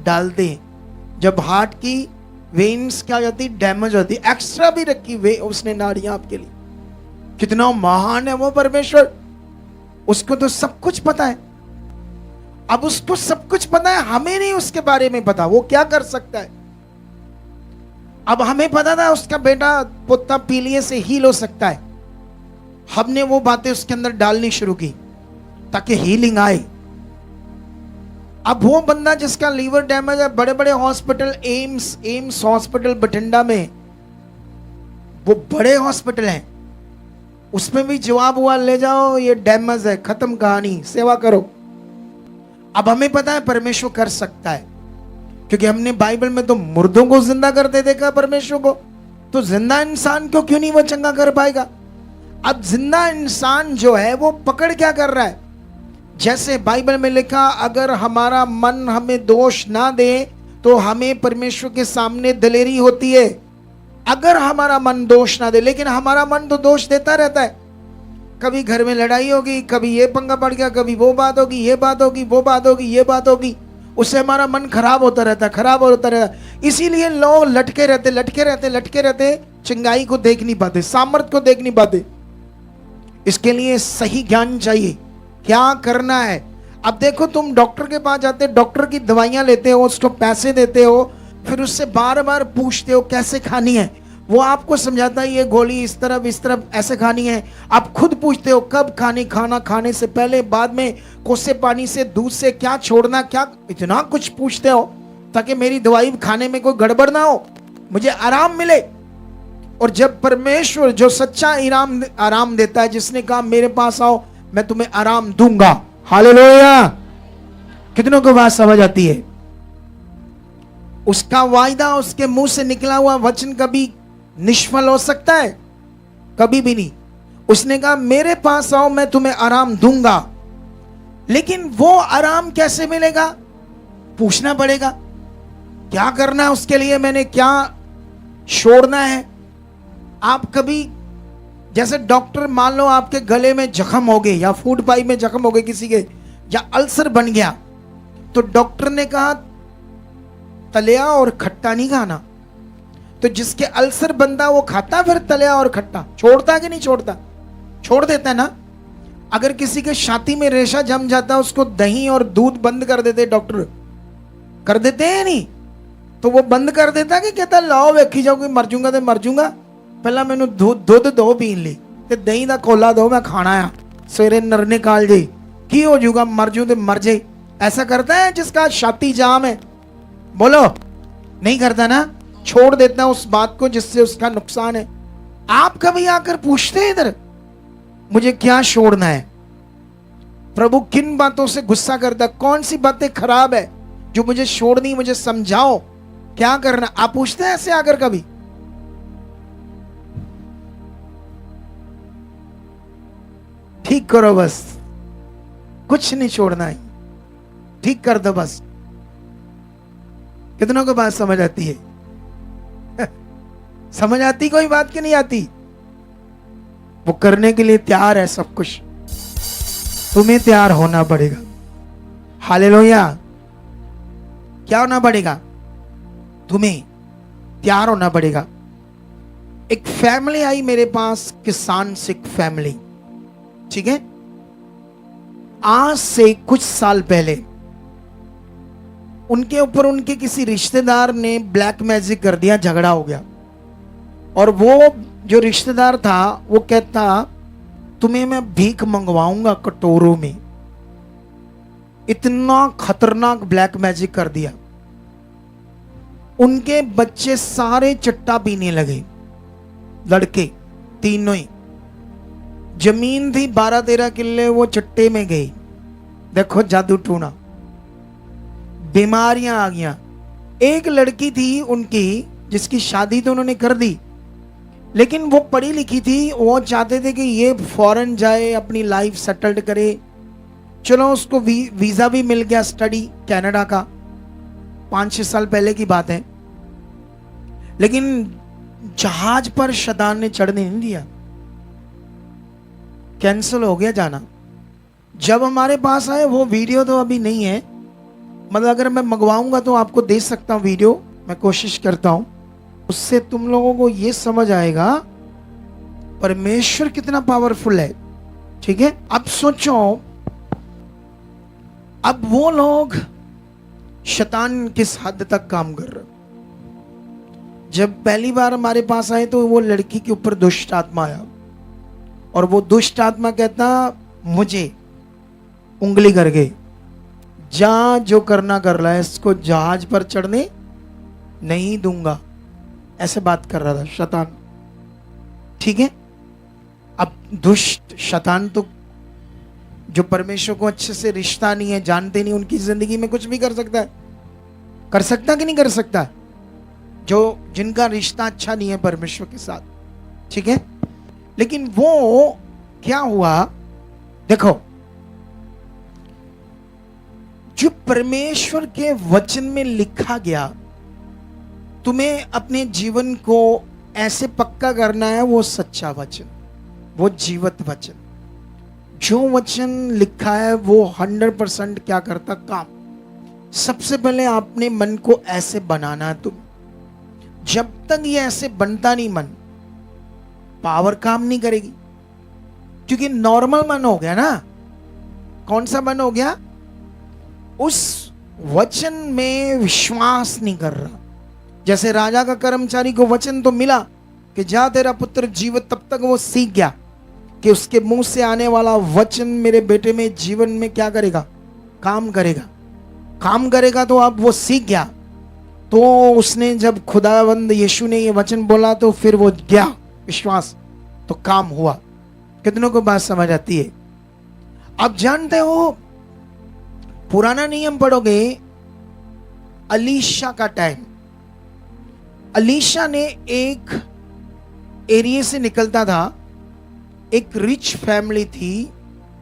डालते हैं। जब हार्ट की वेन्स क्या हो जाती, डैमेज होती, एक्स्ट्रा भी रखी वे उसने नाड़ियां आपके लिए। कितना महान है वो परमेश्वर, उसको तो सब कुछ पता है। अब उसको सब कुछ पता है, हमें नहीं उसके बारे में पता, वो क्या कर सकता है। अब हमें पता था उसका बेटा पोता पीलिए से हील हो सकता है, हमने वो बातें उसके अंदर डालनी शुरू की ताकि हीलिंग आए। अब वो बंदा जिसका लीवर डैमेज है, बड़े बड़े हॉस्पिटल, एम्स हॉस्पिटल बठिंडा में, वो बड़े हॉस्पिटल हैं, उसमें भी जवाब हुआ ले जाओ ये डैमेज है, खत्म कहानी, सेवा करो। अब हमें पता है परमेश्वर कर सकता है, क्योंकि हमने बाइबल में तो मुर्दों को जिंदा करते देखा परमेश्वर को, तो जिंदा इंसान को क्यों नहीं वो चंगा कर पाएगा। अब जिंदा इंसान जो है वो पकड़ क्या कर रहा है, जैसे बाइबल में लिखा, अगर हमारा मन हमें दोष ना दे तो हमें परमेश्वर के सामने दलेरी होती है। अगर हमारा मन दोष ना दे, लेकिन हमारा मन तो दोष देता रहता है। कभी घर में लड़ाई होगी, कभी ये पंगा पड़ गया, कभी वो बात होगी, ये बात होगी, वो बात होगी, ये बात होगी, उससे हमारा मन खराब होता रहता है, खराब होता रहता है। इसीलिए लोग लटके रहते, चिंगाई को देख नहीं पाते, सामर्थ को देख नहीं पाते। इसके लिए सही ज्ञान चाहिए, क्या करना है। अब देखो, तुम डॉक्टर के पास जाते, डॉक्टर की दवाइयां लेते हो, उसको पैसे देते हो, फिर उससे बार बार पूछते हो कैसे खानी है, वो आपको समझाता है ये गोली इस तरफ ऐसे खानी है। आप खुद पूछते हो कब खानी, खाना खाने से पहले, बाद में, कोसे पानी से, दूध से क्या छोड़ना, क्या, इतना कुछ पूछते हो ताकि मेरी दवाई खाने में कोई गड़बड़ ना हो, मुझे आराम मिले। और जब परमेश्वर जो सच्चा आराम देता है, जिसने कहा मेरे पास आओ मैं तुम्हें आराम दूंगा, हालेलुया, कितनों को बात समझ आती है। उसका वायदा, उसके मुंह से निकला हुआ वचन कभी निष्फल हो सकता है? कभी भी नहीं। उसने कहा मेरे पास आओ मैं तुम्हें आराम दूंगा। लेकिन वो आराम कैसे मिलेगा? पूछना पड़ेगा, क्या करना है उसके लिए, मैंने क्या छोड़ना है। आप कभी, जैसे डॉक्टर, मान लो आपके गले में जख्म हो गए या फूड पाइप में जख्म हो गए किसी के, या अल्सर बन गया, तो डॉक्टर ने कहा तलिया और खट्टा नहीं खाना। तो जिसके अल्सर बनता वो खाता फिर तलिया और खट्टा, छोड़ता कि नहीं छोड़ता? छोड़ देता है ना। अगर किसी के छाती में रेशा जम जाता, उसको दही और दूध बंद कर देते, डॉक्टर कर देते हैं नहीं, तो वो बंद कर देता कि कहता लाओ वेखी जाओ, मर जूंगा तो मर जूंगा, पहला मैनू दुध दो पीन ली, ते दही का खोला दो मैं खाना आ, सवेरे नरने काल जे की हो जूगा, मर जू तो मर जाए। ऐसा करता है जिसका छाती जाम है? बोलो, नहीं करता ना, छोड़ देता है उस बात को जिससे उसका नुकसान है। आप कभी आकर पूछते हैं इधर मुझे क्या छोड़ना है? प्रभु किन बातों से गुस्सा करता, कौन सी बातें खराब है जो मुझे छोड़नी, मुझे समझाओ क्या करना। आप पूछते हैं ऐसे आकर कभी? ठीक करो बस, कुछ नहीं छोड़ना है, ठीक कर दो बस। कितनों को बात समझ आती है? समझ आती कोई बात की नहीं आती? वो करने के लिए तैयार है सब कुछ, तुम्हें तैयार होना पड़ेगा। हालेलुया। क्या होना पड़ेगा? तुम्हें तैयार होना पड़ेगा। एक फैमिली आई मेरे पास, किसान सिख फैमिली, ठीक है। आज से कुछ साल पहले उनके ऊपर उनके किसी रिश्तेदार ने ब्लैक मैजिक कर दिया, झगड़ा हो गया। और वो जो रिश्तेदार था वो कहता तुम्हें मैं भीख मंगवाऊंगा कटोरों में। इतना खतरनाक ब्लैक मैजिक कर दिया। उनके बच्चे सारे चट्टा पीने लगे, लड़के तीनों ही। जमीन थी 12-13 किले, वो चट्टे में गई। देखो जादू टूना, बीमारियां आ गया। एक लड़की थी उनकी, जिसकी शादी तो उन्होंने कर दी, लेकिन वो पढ़ी लिखी थी। वो चाहते थे कि ये फॉरेन जाए, अपनी लाइफ सेटल्ड करे। चलो उसको वीजा भी मिल गया, स्टडी कनाडा का, 5-6 साल पहले की बात है। लेकिन जहाज पर शैतान ने चढ़ने नहीं दिया, कैंसिल हो गया जाना। जब हमारे पास आए, वो वीडियो तो अभी नहीं है, मतलब अगर मैं मंगवाऊंगा तो आपको दे सकता हूं वीडियो, मैं कोशिश करता हूं। उससे तुम लोगों को ये समझ आएगा परमेश्वर कितना पावरफुल है। ठीक है, अब सोचो, अब वो लोग शैतान किस हद तक काम कर रहे। जब पहली बार हमारे पास आए तो वो लड़की के ऊपर दुष्ट आत्मा आया, और वो दुष्ट आत्मा कहता मुझे उंगली करके जा, जो करना कर रहा है, इसको जहाज पर चढ़ने नहीं दूंगा, ऐसे बात कर रहा था शैतान। ठीक है, अब दुष्ट शैतान तो जो परमेश्वर को अच्छे से रिश्ता नहीं है, जानते नहीं, उनकी जिंदगी में कुछ भी कर सकता है। कर सकता कि नहीं कर सकता? जो जिनका रिश्ता अच्छा नहीं है परमेश्वर के साथ। ठीक है, लेकिन वो क्या हुआ, देखो, जो परमेश्वर के वचन में लिखा गया, तुम्हें अपने जीवन को ऐसे पक्का करना है, वो सच्चा वचन, वो जीवित वचन। जो वचन लिखा है वो 100% क्या करता, काम। सबसे पहले आपने मन को ऐसे बनाना है। तुम जब तक ये ऐसे बनता नहीं मन, पावर काम नहीं करेगी, क्योंकि नॉर्मल मन हो गया ना। कौन सा मन हो गया? उस वचन में विश्वास नहीं कर रहा। जैसे राजा का कर्मचारी को वचन तो मिला कि जा तेरा पुत्र जीवित, तब तक वो सीख गया कि उसके मुंह से आने वाला वचन मेरे बेटे में जीवन में क्या करेगा, काम करेगा। काम करेगा तो अब वो सीख गया। तो उसने जब खुदावंद यीशु ने ये वचन बोला तो फिर वो गया विश्वास, तो काम हुआ। कितनों को बात समझ आती है? आप जानते हो, पुराना नियम पढ़ोगे, अलीशा का टाइम, अलीशा ने एक एरिया से निकलता था। एक रिच फैमिली थी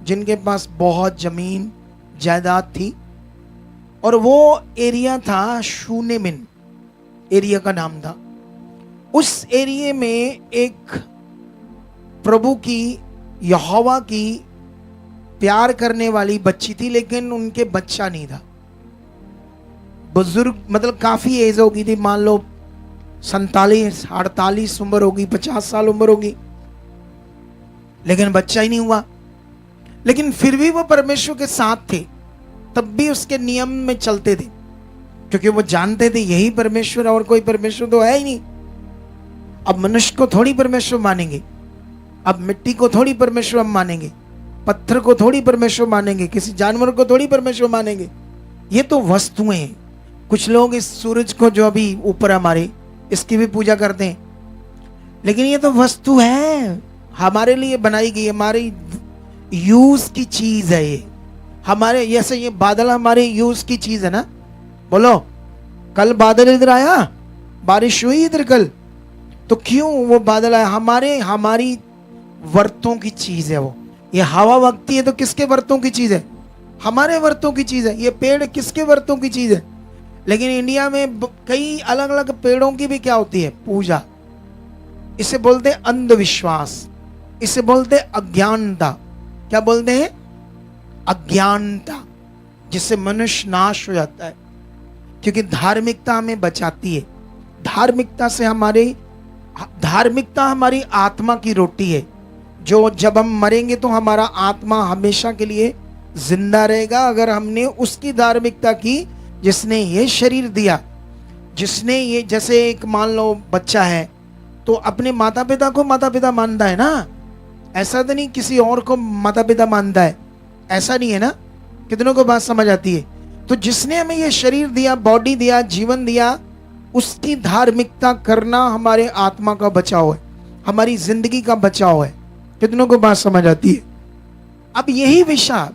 जिनके पास बहुत जमीन जायदाद थी, और वो एरिया था शूनेमिन, एरिया का नाम था। उस एरिया में एक प्रभु की, यहोवा की प्यार करने वाली बच्ची थी, लेकिन उनके बच्चा नहीं था। बुजुर्ग, मतलब काफी एज होगी थी, मान लो 47-48 उम्र होगी, 50 साल उम्र होगी, लेकिन बच्चा ही नहीं हुआ। लेकिन फिर भी वो परमेश्वर के साथ थे, तब भी उसके नियम में चलते थे, क्योंकि वो जानते थे यही परमेश्वर, और कोई परमेश्वर तो है ही नहीं। अब मनुष्य को थोड़ी परमेश्वर मानेंगे, अब मिट्टी को थोड़ी परमेश्वर हम मानेंगे, पत्थर को थोड़ी परमेश्वर मानेंगे, किसी जानवर को थोड़ी परमेश्वर मानेंगे। ये तो वस्तुएं हैं। कुछ लोग इस सूरज को जो अभी ऊपर हमारे, इसकी भी पूजा करते हैं, लेकिन ये तो वस्तु है, हमारे लिए बनाई गई, हमारी यूज की चीज है ये। हमारे जैसे ये बादल हमारे यूज की चीज है ना। बोलो, कल बादल इधर आया, बारिश हुई इधर कल, तो क्यों वो बादल आया? हमारी वर्तों की चीज है वो। ये हवा वगती है तो किसके वर्तों की चीज है? हमारे वर्तों की चीज है। ये पेड़ किसके वर्तों की चीज है? लेकिन इंडिया में कई अलग अलग पेड़ों की भी क्या होती है? पूजा। इसे बोलते हैं अंधविश्वास, इसे बोलते हैं अज्ञानता। क्या बोलते हैं? अज्ञानता, जिससे मनुष्य नाश हो जाता है। क्योंकि धार्मिकता हमें बचाती है। धार्मिकता हमारी आत्मा की रोटी है, जो जब हम मरेंगे तो हमारा आत्मा हमेशा के लिए जिंदा रहेगा, अगर हमने उसकी धार्मिकता की जिसने ये शरीर दिया। जिसने ये, जैसे एक मान लो बच्चा है तो अपने माता पिता को माता पिता मानता है ना, ऐसा तो नहीं किसी और को माता पिता मानता है, ऐसा नहीं है ना। कितनों को बात समझ आती है? तो जिसने हमें ये शरीर दिया, बॉडी दिया, जीवन दिया, उसकी धार्मिकता करना हमारे आत्मा का बचाव है, हमारी जिंदगी का बचाव है। कितनों को बात समझ आती है? अब यही विषय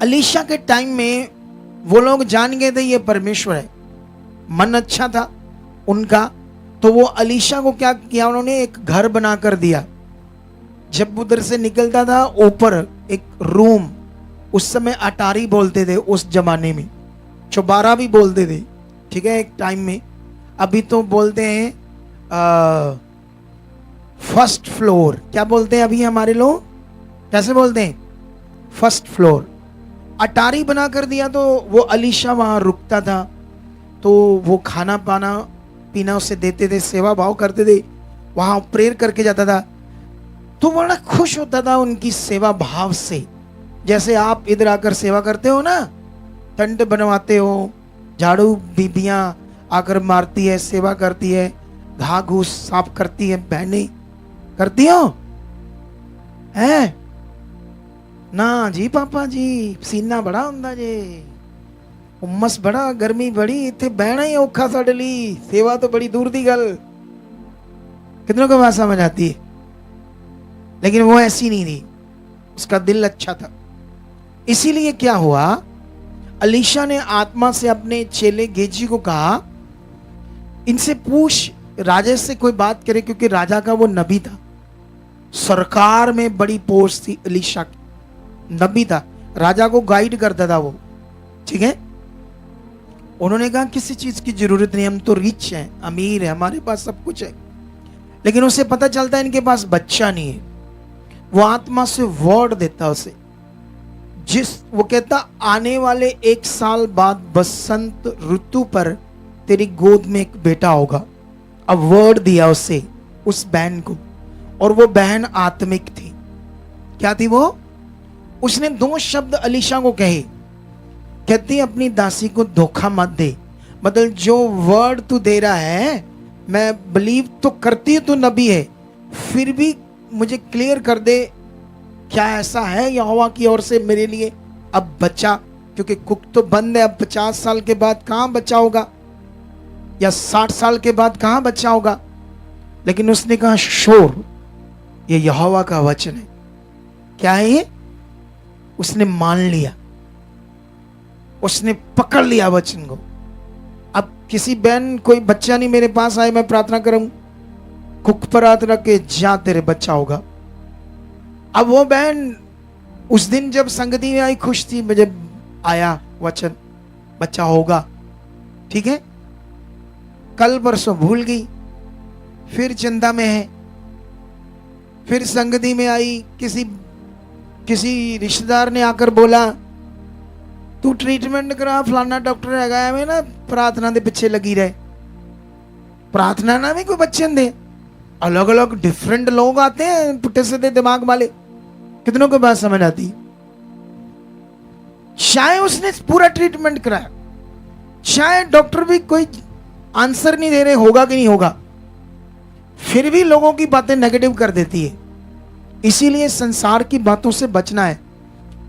अलीशा के टाइम में वो लोग जान गए थे ये परमेश्वर है, मन अच्छा था उनका, तो वो अलीशा को क्या किया, उन्होंने एक घर बना कर दिया। जब उधर से निकलता था ऊपर एक रूम, उस समय अटारी बोलते थे उस जमाने में, चौबारा भी बोलते थे, ठीक है, एक टाइम में। अभी तो बोलते हैं फर्स्ट फ्लोर, क्या बोलते हैं अभी हमारे लोग, कैसे बोलते हैं? First floor. अटारी बना कर दिया तो वो अलीशा वहां रुकता था, तो वो खाना पाना पीना उसे देते थे, सेवा भाव करते थे, वहां प्रेयर करके जाता था, तो बड़ा खुश होता था उनकी सेवा भाव से। जैसे आप इधर आकर सेवा करते हो ना, टेंट बनवाते हो, झाड़ू बीबियां आकर मारती है, सेवा करती है, घास घूस साफ करती है, बहनें करती हो है ना जी पापा जी? सीना बड़ा हुंदा जे, उमस बड़ा, गर्मी बड़ी, इत्थे बहना ही औखा साडे लई, सेवा तो बड़ी दूर दी गल। कितनों को बात समझ आती है? लेकिन वो ऐसी नहीं थी, उसका दिल अच्छा था। इसीलिए क्या हुआ, अलीशा ने आत्मा से अपने चेले गेजी को कहा, इनसे पूछ राजा से कोई बात करे, क्योंकि राजा का वो नबी था, सरकार में बड़ी पोस्ट थी अलीशा की, नबी था, राजा को गाइड करता था वो, ठीक है। उन्होंने कहा किसी चीज की जरूरत नहीं, हम तो रिच हैं, अमीर है, हमारे पास सब कुछ है। लेकिन उसे पता चलता है इनके पास बच्चा नहीं है। वो आत्मा से वर्ड देता उसे, वो कहता आने वाले 1 साल बाद बसंत ऋतु पर तेरी गोद में एक बेटा होगा। अब वर्ड दिया उसे, उस बहन को, और वो बहन आत्मिक थी। क्या थी वो? उसने 2 शब्द अलीशा को कहे, कहती अपनी दासी को धोखा मत दे, मतलब जो वर्ड तू दे रहा है, मैं बिलीव तो करती है तू नबी है, फिर भी मुझे क्लियर कर दे, क्या ऐसा है यहोवा की ओर से मेरे लिए अब बच्चा? क्योंकि कुक तो बंद है, अब 50 साल के बाद कहां बच्चा होगा, या 60 साल के बाद कहां बच्चा होगा। लेकिन उसने कहा श्योर, ये यहोवा का वचन है। क्या है ये? उसने मान लिया, उसने पकड़ लिया वचन को। अब किसी बहन कोई बच्चा नहीं मेरे पास आए, मैं प्रार्थना करूं, कुक पर हाथ रख के जा तेरे बच्चा होगा। अब वो बहन उस दिन जब संगति में आई खुश थी, जब आया वचन बच्चा होगा, ठीक है। कल परसों भूल गई, फिर चिंता में है, फिर संगति में आई, किसी रिश्तेदार ने आकर बोला तू ट्रीटमेंट करा, फलाना डॉक्टर है एवं ना प्रार्थना के पिछे लगी रहे, प्रार्थना ना भी कोई बच्चे दे। अलग अलग डिफरेंट लोग आते हैं पुट्टे सीधे दिमाग वाले, कितनों को बात समझ आती? शायद उसने पूरा ट्रीटमेंट कराया, शायद डॉक्टर भी कोई आंसर नहीं दे रहे होगा कि नहीं होगा, फिर भी लोगों की बातें नेगेटिव कर देती है। इसीलिए संसार की बातों से बचना है।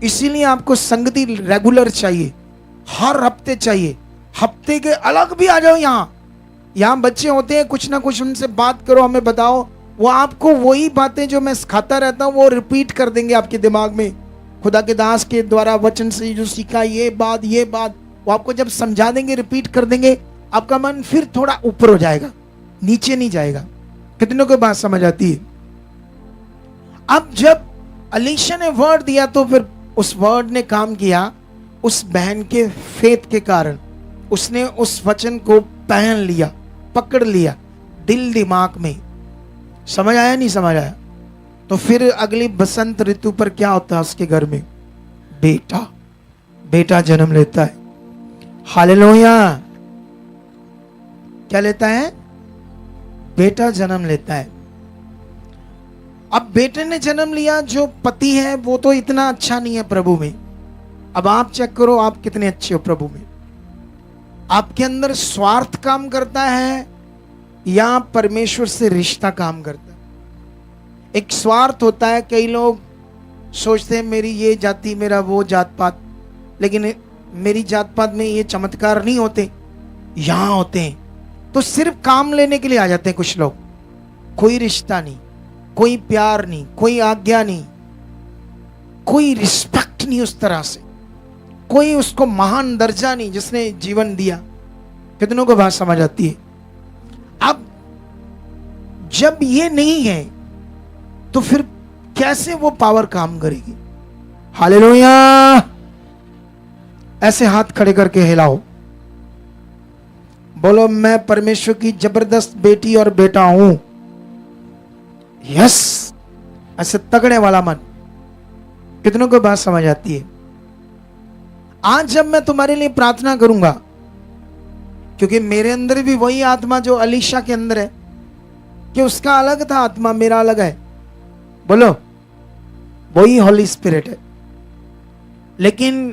इसीलिए आपको संगति रेगुलर चाहिए, हर हफ्ते चाहिए, हफ्ते के अलग भी आ जाओ। यहाँ बच्चे होते हैं, कुछ ना कुछ उनसे बात करो, हमें बताओ, वो आपको वही बातें जो मैं सिखाता रहता हूँ वो रिपीट कर देंगे आपके दिमाग में। खुदा के दास के द्वारा वचन से जो सीखा ये बात वो आपको जब समझा देंगे, रिपीट कर देंगे, आपका मन फिर थोड़ा ऊपर हो जाएगा, नीचे नहीं जाएगा। कितनों को बात समझ आती है? अब जब अलीशा ने वर्ड दिया तो फिर उस वर्ड ने काम किया। उस बहन के फेथ के कारण उसने उस वचन को पहन लिया, पकड़ लिया दिल दिमाग में। समझ आया नहीं समझ आया? तो फिर अगली बसंत ऋतु पर क्या होता है उसके घर में? बेटा जन्म लेता है। हालेलुया! क्या लेता है? बेटा जन्म लेता है। अब बेटे ने जन्म लिया, जो पति है वो तो इतना अच्छा नहीं है प्रभु में। अब आप चेक करो आप कितने अच्छे हो प्रभु में। आपके अंदर स्वार्थ काम करता है या परमेश्वर से रिश्ता काम करता है? एक स्वार्थ होता है, कई लोग सोचते हैं मेरी ये जाति, मेरा वो जात पात, लेकिन मेरी जात पात में ये चमत्कार नहीं होते, यहां होते हैं। तो सिर्फ काम लेने के लिए आ जाते हैं कुछ लोग, कोई रिश्ता नहीं। कोई प्यार नहीं, कोई आज्ञा नहीं, कोई रिस्पेक्ट नहीं उस तरह से, कोई उसको महान दर्जा नहीं जिसने जीवन दिया। कितनों को बात समझ आती है? अब जब ये नहीं है तो फिर कैसे वो पावर काम करेगी? हालेलुया। ऐसे हाथ खड़े करके हिलाओ, बोलो मैं परमेश्वर की जबरदस्त बेटी और बेटा हूं। यस, ऐसे तगड़े वाला मन। कितनों को बात समझ आती है? आज जब मैं तुम्हारे लिए प्रार्थना करूंगा, क्योंकि मेरे अंदर भी वही आत्मा जो अलीशा के अंदर है, कि उसका अलग था आत्मा, मेरा अलग है। बोलो, वही हॉली स्पिरिट है। लेकिन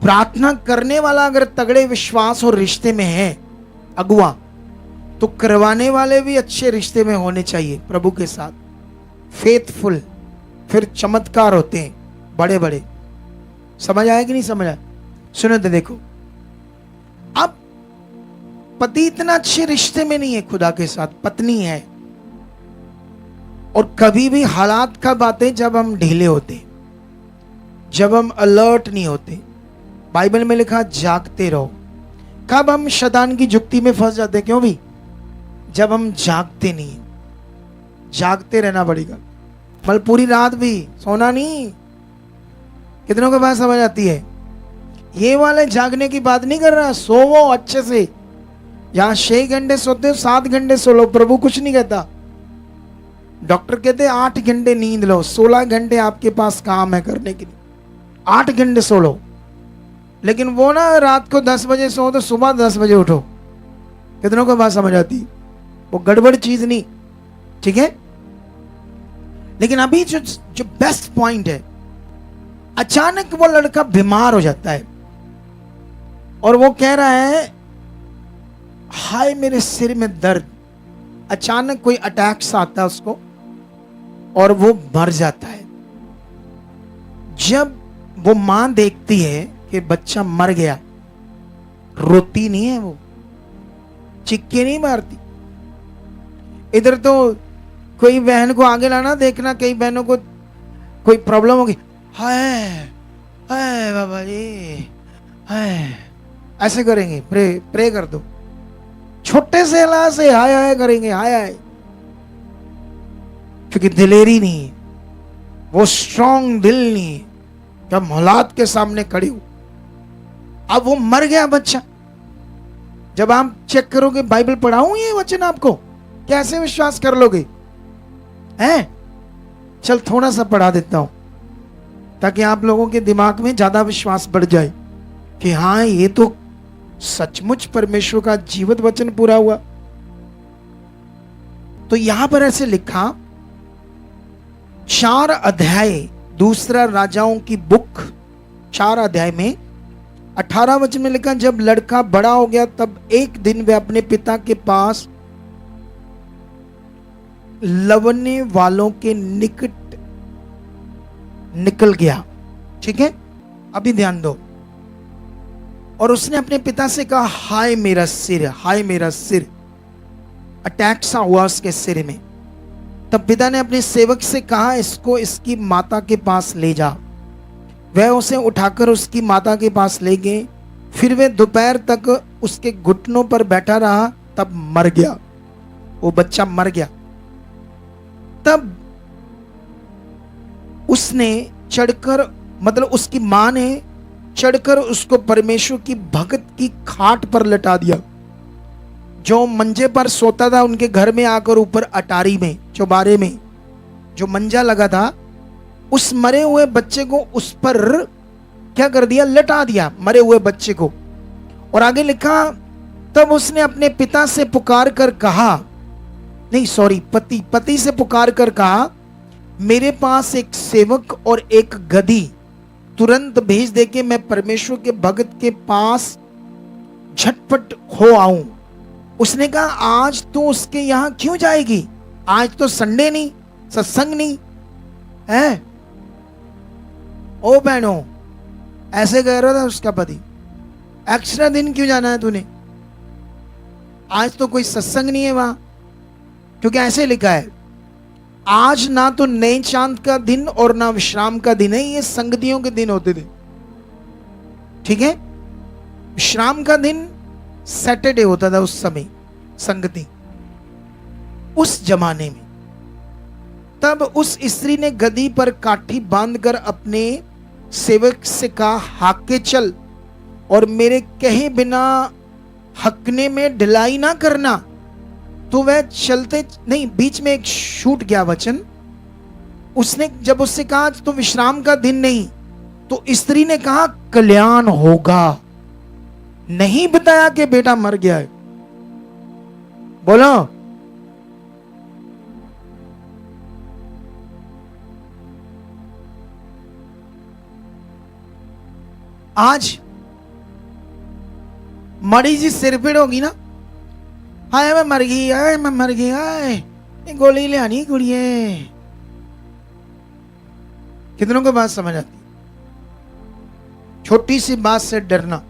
प्रार्थना करने वाला अगर तगड़े विश्वास और रिश्ते में है अगुआ, तो करवाने वाले भी अच्छे रिश्ते में होने चाहिए प्रभु के साथ, फेथफुल। फिर चमत्कार होते हैं बड़े बड़े। समझ आया कि नहीं समझ आया? सुनो तो देखो, अब पति इतना अच्छे रिश्ते में नहीं है खुदा के साथ, पत्नी है, और कभी भी हालात कब आते? जब हम ढीले होते, जब हम अलर्ट नहीं होते। बाइबल में लिखा जागते रहो। कब हम शैतान की जुक्ति में फंस जाते? क्यों भी? जब हम जागते नहीं। जागते रहना पड़ेगा, मतलब पूरी रात भी सोना नहीं। कितनों को बात समझ आती है? ये वाले जागने की बात नहीं कर रहा, सोवो अच्छे से। यहां 6 घंटे सोते हो, 7 घंटे सो लो, प्रभु कुछ नहीं कहता। डॉक्टर कहते 8 घंटे नींद लो, 16 घंटे आपके पास काम है करने के लिए, 8 घंटे सो लो। लेकिन वो ना रात को 10 बजे सो तो सुबह 10 बजे उठो। कितनों को बात समझ आती? वो गड़बड़ चीज नहीं, ठीक है? लेकिन अभी जो बेस्ट पॉइंट है, अचानक वो लड़का बीमार हो जाता है और वो कह रहा है हाय मेरे सिर में दर्द। अचानक कोई अटैक्स आता है उसको और वो मर जाता है। जब वो मां देखती है कि बच्चा मर गया, रोती नहीं है, वो चिक्के नहीं मारती। इधर तो कोई बहन को आगे लाना, देखना कई बहनों को कोई प्रॉब्लम होगी, हाय हाय बाबा जी हाय, ऐसे करेंगे। प्रे कर दो, छोटे से अल्लाह से हाय हाय करेंगे, हाय हाय, क्योंकि दिलेरी नहीं है, वो स्ट्रॉन्ग दिल नहीं है कि हम हालात के सामने खड़े हो। अब वो मर गया बच्चा। जब आप चेक करोगे, बाइबल पढ़ाऊं ये वचन आपको, कैसे विश्वास कर लोगे? हैं? चल थोड़ा सा पढ़ा देता हूं ताकि आप लोगों के दिमाग में ज्यादा विश्वास बढ़ जाए कि हाँ ये तो सचमुच परमेश्वर का जीवित वचन पूरा हुआ। तो यहां पर ऐसे लिखा, 4 अध्याय दूसरा राजाओं की बुक 4 अध्याय में 18 वचन में लिखा, जब लड़का बड़ा हो गया तब एक दिन वह अपने पिता के पास लवने वालों के निकट निकल गया। ठीक है, अभी ध्यान दो। और उसने अपने पिता से कहा हाय मेरा सिर, हाय मेरा सिर। अटैक सा हुआ उसके सिर में। तब पिता ने अपने सेवक से कहा इसको इसकी माता के पास ले जा। वह उसे उठाकर उसकी माता के पास ले गए। फिर वे दोपहर तक उसके घुटनों पर बैठा रहा, तब मर गया। वो बच्चा मर गया। तब उसने चढ़कर, मतलब उसकी मां ने चढ़कर उसको परमेश्वर की भक्त की खाट पर लटा दिया। जो मंजे पर सोता था उनके घर में आकर ऊपर अटारी में, चौबारे में जो मंजा लगा था, उस मरे हुए बच्चे को उस पर क्या कर दिया? लटा दिया, मरे हुए बच्चे को। और आगे लिखा, तब उसने अपने पिता से पुकार कर कहा, नहीं सॉरी, पति से पुकार कर कहा, मेरे पास एक सेवक और एक गधी तुरंत भेज दे के मैं परमेश्वर के भक्त के पास झटपट हो आऊं। उसने कहा आज तू उसके यहां क्यों जाएगी? आज तो संडे नहीं, सत्संग नहीं है। ओ बहनों, ऐसे कह रहा था उसका पति, एक्स्ट्रा दिन क्यों जाना है तूने? आज तो कोई सत्संग नहीं है वहां, क्योंकि ऐसे लिखा है आज ना तो नए चांद का दिन और ना विश्राम का दिन है, ये संगतियों के दिन होते थे। ठीक है, विश्राम का दिन सैटरडे होता था उस समय, संगति उस जमाने में। तब उस स्त्री ने गदी पर काठी बांधकर अपने सेवक से कहा, हाके चल और मेरे कहे बिना हकने में ढिलाई ना करना। तो वह चलते नहीं, बीच में एक छूट गया वचन। उसने जब उससे कहा तो विश्राम का दिन नहीं, तो स्त्री ने कहा कल्याण होगा। नहीं बताया कि बेटा मर गया है। बोलो, आज मरी जी सिरपीड़ होगी ना, हाय मैं मर गई, हाय मैं मर गई, हाय ये गोली ले आनी कुड़िए। कितनों को बात समझ आती? छोटी सी बात से डरना,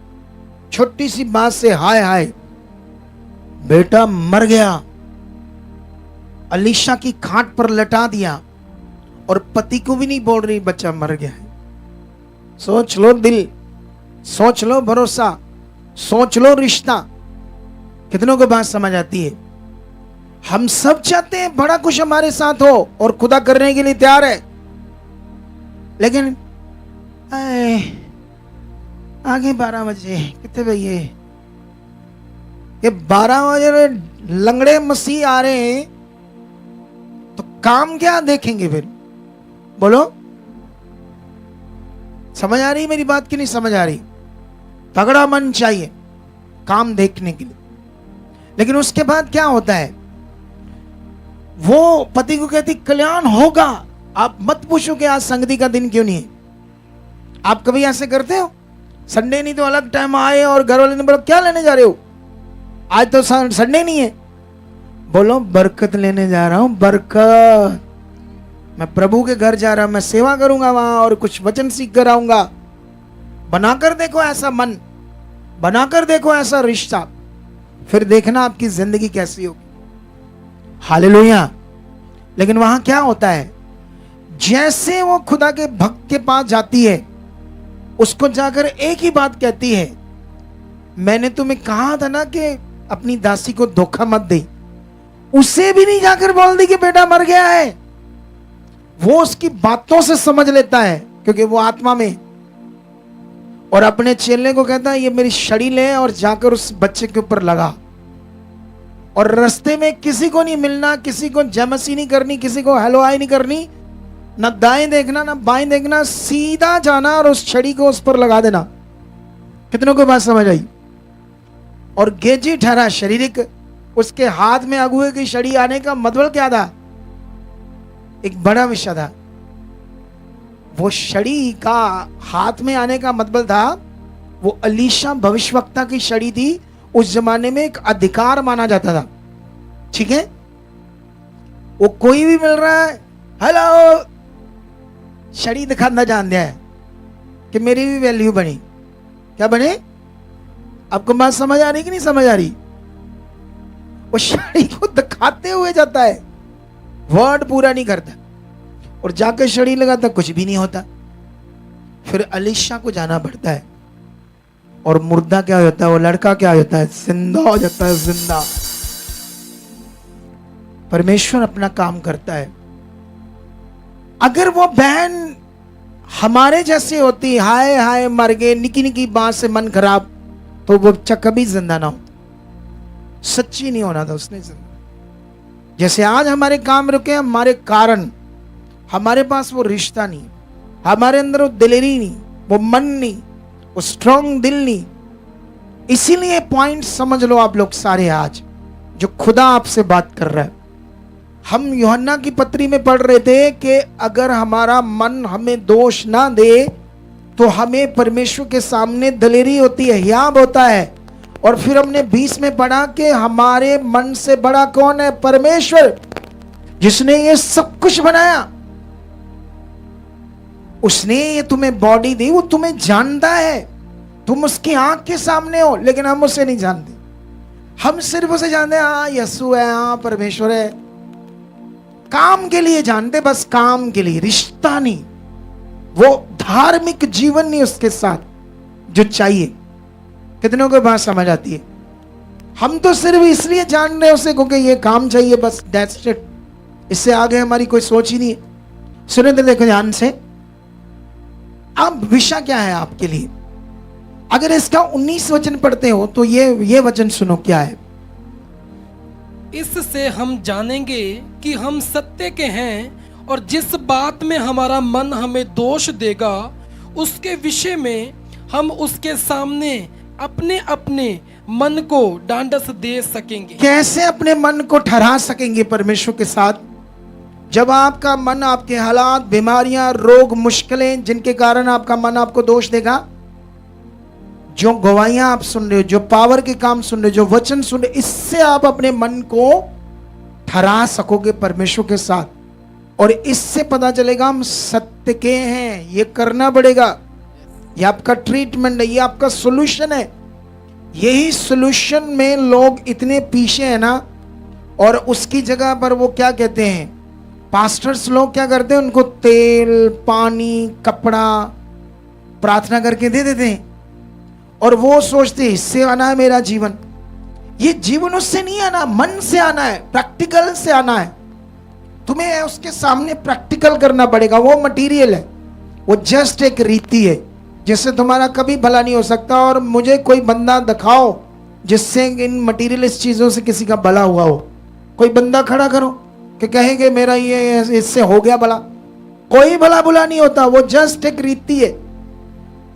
छोटी सी बात से हाय हाय बेटा मर गया। अलीशा की खाट पर लटा दिया और पति को भी नहीं बोल रही बच्चा मर गया है। सोच लो दिल, सोच लो भरोसा, सोच लो रिश्ता। कितनों को बात समझ आती है? हम सब चाहते हैं बड़ा कुछ हमारे साथ हो और खुदा करने के लिए तैयार है, लेकिन आगे 12 बजे कितने भैया ये 12 बजे लंगड़े मसीह आ रहे हैं तो काम क्या देखेंगे फिर? बोलो, समझ आ रही मेरी बात की नहीं समझ आ रही? तगड़ा मन चाहिए काम देखने के लिए। लेकिन उसके बाद क्या होता है, वो पति को कहती कल्याण होगा। आप मत पूछो कि आज संगति का दिन क्यों नहीं है। आप कभी ऐसे करते हो? संडे नहीं तो अलग टाइम आए और घर वाले ने बोला क्या लेने जा रहे हो, आज तो संडे नहीं है। बोलो बरकत लेने जा रहा हूं, बरकत। मैं प्रभु के घर जा रहा हूं, मैं सेवा करूंगा वहां और कुछ वचन सीख कर आऊंगा। बनाकर देखो ऐसा मन, बनाकर देखो ऐसा रिश्ता, फिर देखना आपकी जिंदगी कैसी होगी। हालेलुया। लेकिन वहां क्या होता है, जैसे वो खुदा के भक्त के पास जाती है, उसको जाकर एक ही बात कहती है, मैंने तुम्हें कहा था ना कि अपनी दासी को धोखा मत दे। उसे भी नहीं जाकर बोल दी कि बेटा मर गया है। वो उसकी बातों से समझ लेता है क्योंकि वो आत्मा में, और अपने चेले को कहता है ये मेरी छड़ी ले और जाकर उस बच्चे के ऊपर लगा। और रास्ते में किसी को नहीं मिलना, किसी को जमसी नहीं करनी, किसी को हेलो हाय नहीं करनी, ना दाएं देखना ना बाएं देखना, सीधा जाना और उस छड़ी को उस पर लगा देना। कितनों को बात समझ आई? और गेजी ठहरा शारीरिक, उसके हाथ में अगुए की छड़ी आने का मतलब क्या था? एक बड़ा विषय था। वो छड़ी का हाथ में आने का मतलब था, वो अलीशा भविष्यवक्ता की छड़ी थी। उस जमाने में एक अधिकार माना जाता था। ठीक है, वो कोई भी मिल रहा है, हेलो, छड़ी दिखाना जान दिया है कि मेरी भी वैल्यू बनी। क्या बने? आपको बात समझ आ रही कि नहीं समझ आ रही? वो छड़ी को दिखाते हुए जाता है, वर्ड पूरा नहीं करता, और जाकर छड़ी लगाता, कुछ भी नहीं होता। फिर अलीशा को जाना पड़ता है, और मुर्दा क्या होता है, वो लड़का क्या होता है, जिंदा हो जाता है, जिंदा। परमेश्वर अपना काम करता है। अगर वो बहन हमारे जैसे होती, हाय हाय मर गए, निकी निकी बात से मन खराब, तो वो बच्चा कभी जिंदा ना हो, सच्ची नहीं होना था उसने जिंदा। जैसे आज हमारे काम रुके, हमारे कारण, हमारे पास वो रिश्ता नहीं, हमारे अंदर वो दिलेरी नहीं, वो मन नहीं, वो स्ट्रॉन्ग दिल नहीं। इसीलिए पॉइंट समझ लो आप लोग सारे आज, जो खुदा आपसे बात कर रहा है। हम यूहन्ना की पत्री में पढ़ रहे थे कि अगर हमारा मन हमें दोष ना दे तो हमें परमेश्वर के सामने दलेरी होती है, हियाब होता है। और फिर हमने 20 में पढ़ा कि हमारे मन से बड़ा कौन है? परमेश्वर, जिसने ये सब कुछ बनाया। उसने ये तुम्हें बॉडी दी, वो तुम्हें जानता है, तुम उसकी आंख के सामने हो, लेकिन हम उसे नहीं जानते। हम सिर्फ उसे जानते हैं, हाँ यीशु है, हाँ परमेश्वर है। काम के लिए जानते, बस काम के लिए, रिश्ता नहीं, वो धार्मिक जीवन नहीं उसके साथ जो चाहिए। कितनों को बात समझ आती है? हम तो सिर्फ इसलिए जान रहे हैं उसे क्योंकि ये काम चाहिए, बस दैट्स इट। इससे आगे हमारी कोई सोच ही नहीं है। सुने तो देखो ध्यान से, अब विषय क्या है आपके लिए। अगर इसका 19 वचन पढ़ते हो तो ये वचन सुनो क्या है। इससे हम जानेंगे कि हम सत्य के हैं, और जिस बात में हमारा मन हमें दोष देगा उसके विषय में हम उसके सामने अपने अपने मन को डांडस दे सकेंगे। कैसे अपने मन को ठहरा सकेंगे परमेश्वर के साथ? जब आपका मन, आपके हालात, बीमारियां, रोग, मुश्किलें जिनके कारण आपका मन आपको दोष देगा, जो गवाहियां आप सुन रहे हो, जो पावर के काम सुन रहे हो, जो वचन सुन रहे हो, इससे आप अपने मन को ठहरा सकोगे परमेश्वर के साथ। और इससे पता चलेगा हम सत्य के हैं। ये करना पड़ेगा, ये आपका ट्रीटमेंट है, ये आपका सोल्यूशन है। यही सोल्यूशन में लोग इतने पीछे हैं ना, और उसकी जगह पर वो क्या कहते हैं, पास्टर्स लोग क्या करते हैं, उनको तेल, पानी, कपड़ा प्रार्थना करके दे देते हैं, और वो सोचते हैं इससे आना है मेरा जीवन। ये जीवन उससे नहीं आना, मन से आना है, प्रैक्टिकल से आना है। तुम्हें उसके सामने प्रैक्टिकल करना पड़ेगा। वो मटेरियल है, वो जस्ट एक रीति है जिससे तुम्हारा कभी भला नहीं हो सकता। और मुझे कोई बंदा दिखाओ जिससे इन मटेरियलिस्ट चीजों से किसी का भला हुआ हो। कोई बंदा खड़ा करो कि कहेंगे मेरा ये इससे हो गया भला। कोई भला बुला नहीं होता, वो जस्ट एक रीति है।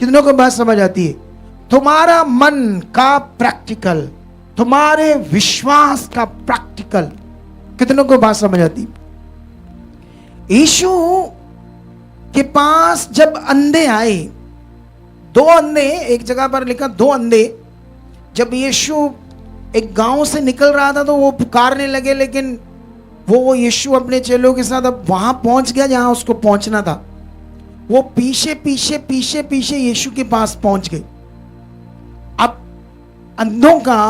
कितनों को बात समझ आती है? तुम्हारा मन का प्रैक्टिकल, तुम्हारे विश्वास का प्रैक्टिकल। कितनों को बात समझ आती? यीशु के पास जब अंधे आए, 2 अंधे, एक जगह पर लिखा 2 अंधे, जब यीशु एक गांव से निकल रहा था तो वो पुकारने लगे, लेकिन वो यीशु अपने चेलों के साथ अब वहां पहुंच गया जहां उसको पहुंचना था। वो पीछे पीछे पीछे पीछे यीशु के पास पहुंच गए। अब अंधों का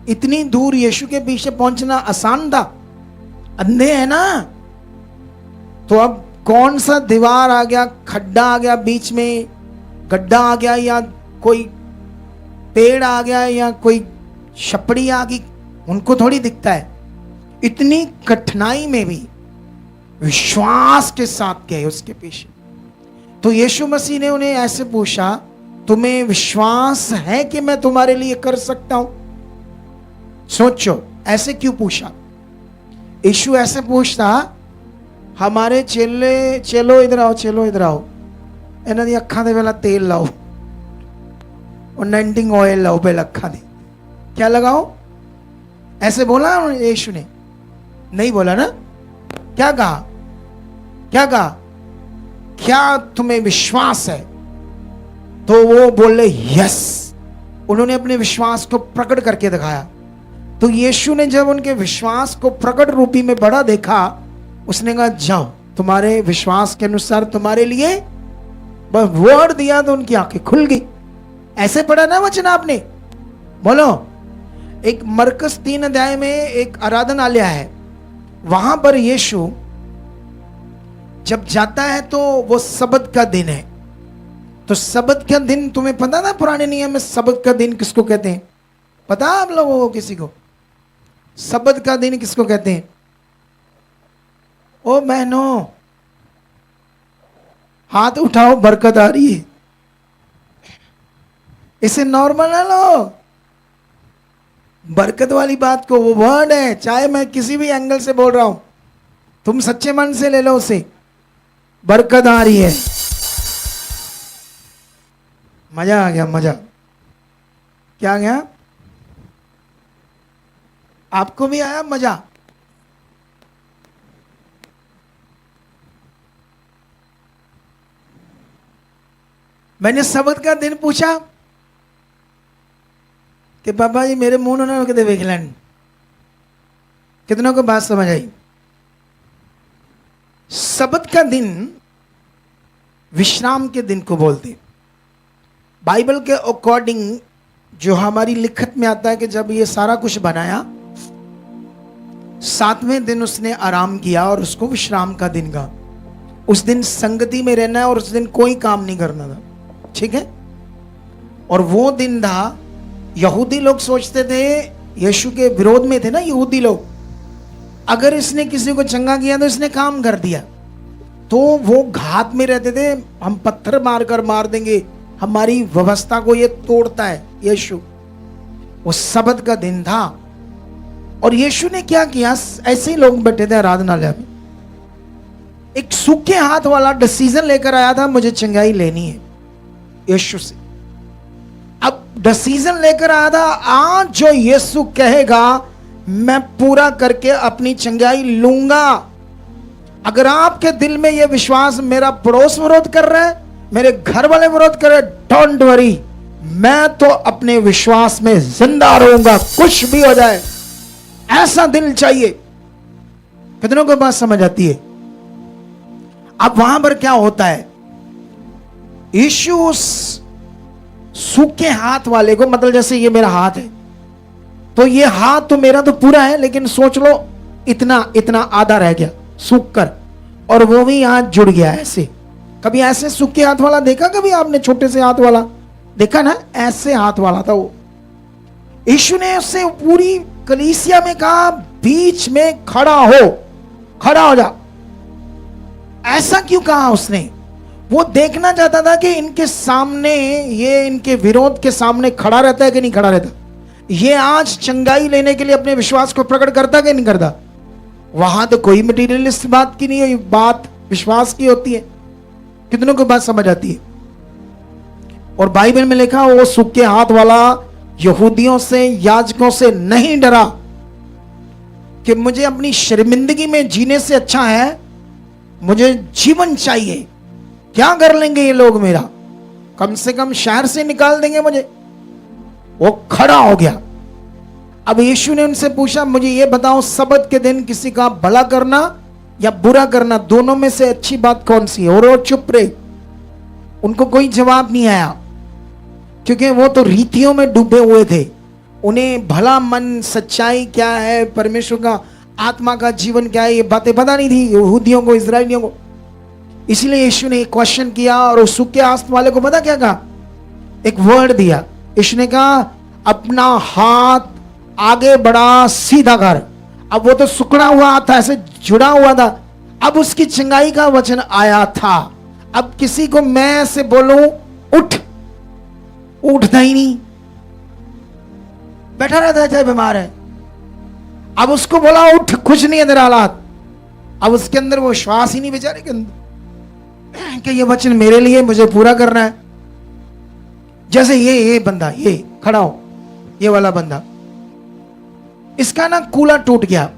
इतनी दूर यीशु के पीछे पहुंचना आसान था? अंधे है ना, तो अब कौन सा दीवार आ गया, खड्डा आ गया बीच में, गड्ढा आ गया, या कोई पेड़ आ गया, या कोई छपड़ी आ गई, उनको थोड़ी दिखता है। इतनी कठिनाई में भी विश्वास के साथ गए उसके पीछे। तो यीशु मसीह ने उन्हें ऐसे पूछा, तुम्हें विश्वास है कि मैं तुम्हारे लिए कर सकता हूं? सोचो, ऐसे क्यों पूछा? यीशु ऐसे पूछता, हमारे चेलो इधर आओ, चेलो इधर आओ, इन्हां दी अखां दे वेला तेल लाओ, अनॉइंटिंग ऑयल लाओ पहले अखां दे। क्या लगाओ? ऐसे बोला यीशु ने? नहीं बोला ना। क्या कहा? क्या कहा? क्या तुम्हें विश्वास है? तो वो बोले यस। उन्होंने अपने विश्वास को प्रकट करके दिखाया। तो यीशु ने जब उनके विश्वास को प्रकट रूपी में बड़ा देखा, उसने कहा जाओ, तुम्हारे विश्वास के अनुसार तुम्हारे लिए, बस वर्ड दिया तो उनकी आंखें खुल गई। ऐसे पढ़ा ना वचन आपने? बोलो। एक मरकस 3 अध्याय में एक आराधनालय है, वहां पर यीशु जब जाता है तो वो सबत का दिन है। तो सबत का दिन तुम्हें पता ना, पुराने नियम में सबत का दिन किसको कहते हैं? पता आप लोगों को, किसी को सबत का दिन किसको कहते हैं? ओ बहनों, हाथ उठाओ, बरकत आ रही है। इसे नॉर्मल ना लो, बरकत वाली बात को। वो वर्ड है, चाहे मैं किसी भी एंगल से बोल रहा हूं, तुम सच्चे मन से ले लो उसे। बरकत आ रही है। मजा आ गया, मजा। क्या आ गया? आपको भी आया मजा? मैंने सबत का दिन पूछा कि बाबा जी मेरे मुंह ना कदे वेख लैन। कितनों को बात समझ आई? सबत का दिन विश्राम के दिन को बोलते। बाइबल के अकॉर्डिंग, जो हमारी लिखत में आता है कि जब ये सारा कुछ बनाया 7वें दिन उसने आराम किया और उसको विश्राम का दिन कहा। उस दिन संगति में रहना है और उस दिन कोई काम नहीं करना था, ठीक है। और वो दिन था, यहूदी लोग सोचते थे, यीशु के विरोध में थे ना यहूदी लोग, अगर इसने किसी को चंगा किया तो इसने काम कर दिया, तो वो घात में रहते थे, हम पत्थर मारकर मार देंगे, हमारी व्यवस्था को ये तोड़ता है यीशु। वो सब्त का दिन था और यीशु ने क्या किया, ऐसे ही लोग बैठे थे आराधनालय में, एक सूखे हाथ वाला डिसीजन लेकर आया था, मुझे चंगाई लेनी है यीशु से। अब डिसीजन लेकर आया था, आज जो यीशु कहेगा मैं पूरा करके अपनी चंगाई लूंगा। अगर आपके दिल में यह विश्वास, मेरा पड़ोस विरोध कर रहा है, मेरे घर वाले विरोध कर रहे, डोंट वरी, मैं तो अपने विश्वास में जिंदा रहूंगा, कुछ भी हो जाए। ऐसा दिल चाहिए। कितनों को बात समझ आती है? अब वहां पर क्या होता है, यीशु उस सूखे हाथ वाले को, मतलब जैसे ये मेरा हाथ है, तो ये हाथ तो मेरा तो पूरा है, लेकिन सोच लो इतना इतना आधा रह गया सूख कर, और वो भी हाथ जुड़ गया ऐसे। कभी ऐसे सूखे हाथ वाला देखा कभी आपने? छोटे से हाथ वाला देखा ना, ऐसे हाथ वाला था वो। यीशु ने उससे पूरी कलीसिया में कहा, बीच में खड़ा हो जा। ऐसा क्यों कहा उसने? वो देखना चाहता था कि इनके सामने, ये इनके विरोध के सामने खड़ा रहता है कि नहीं खड़ा रहता, ये आज चंगाई लेने के लिए अपने विश्वास को प्रकट करता कि नहीं करता। वहां तो कोई मटीरियलिस्ट बात की नहीं है, बात विश्वास की होती है। कितनों को बात समझ आती है? और बाइबल में लिखा, वो सूखे हाथ वाला यहूदियों से, याजकों से नहीं डरा कि मुझे अपनी शर्मिंदगी में जीने से अच्छा है मुझे जीवन चाहिए। क्या कर लेंगे ये लोग मेरा, कम से कम शहर से निकाल देंगे मुझे। वो खड़ा हो गया। अब यीशु ने उनसे पूछा, मुझे ये बताओ, सब्त के दिन किसी का भला करना या बुरा करना, दोनों में से अच्छी बात कौन सी है? और वो चुप रहे, उनको कोई जवाब नहीं आया, क्योंकि वो तो रीतियों में डूबे हुए थे। उन्हें भला मन, सच्चाई क्या है, परमेश्वर का आत्मा का जीवन क्या है, ये बातें पता नहीं थी यहूदियों को, इजराइलियों को। इसलिए यीशु ने एक क्वेश्चन किया और उस सूखे हाथ वाले को पता क्या कहा? एक वर्ड दिया। यीशु ने कहा, अपना हाथ आगे बढ़ा, सीधा कर। अब वो तो सुखड़ा हुआ हाथ था, ऐसे जुड़ा हुआ था, अब उसकी चंगाई का वचन आया था। अब किसी को मैं ऐसे बोलूं उठता ही नहीं, बैठा रहता है चाहे बीमार है। अब उसको बोला उठ, कुछ नहीं है तेरा हालात। अब उसके अंदर वो श्वास ही नहीं बेचारे के अंदर कि ये वचन मेरे लिए, मुझे पूरा करना है। जैसे ये बंदा, ये खड़ा हो, ये वाला बंदा, इसका ना कूला टूट गया।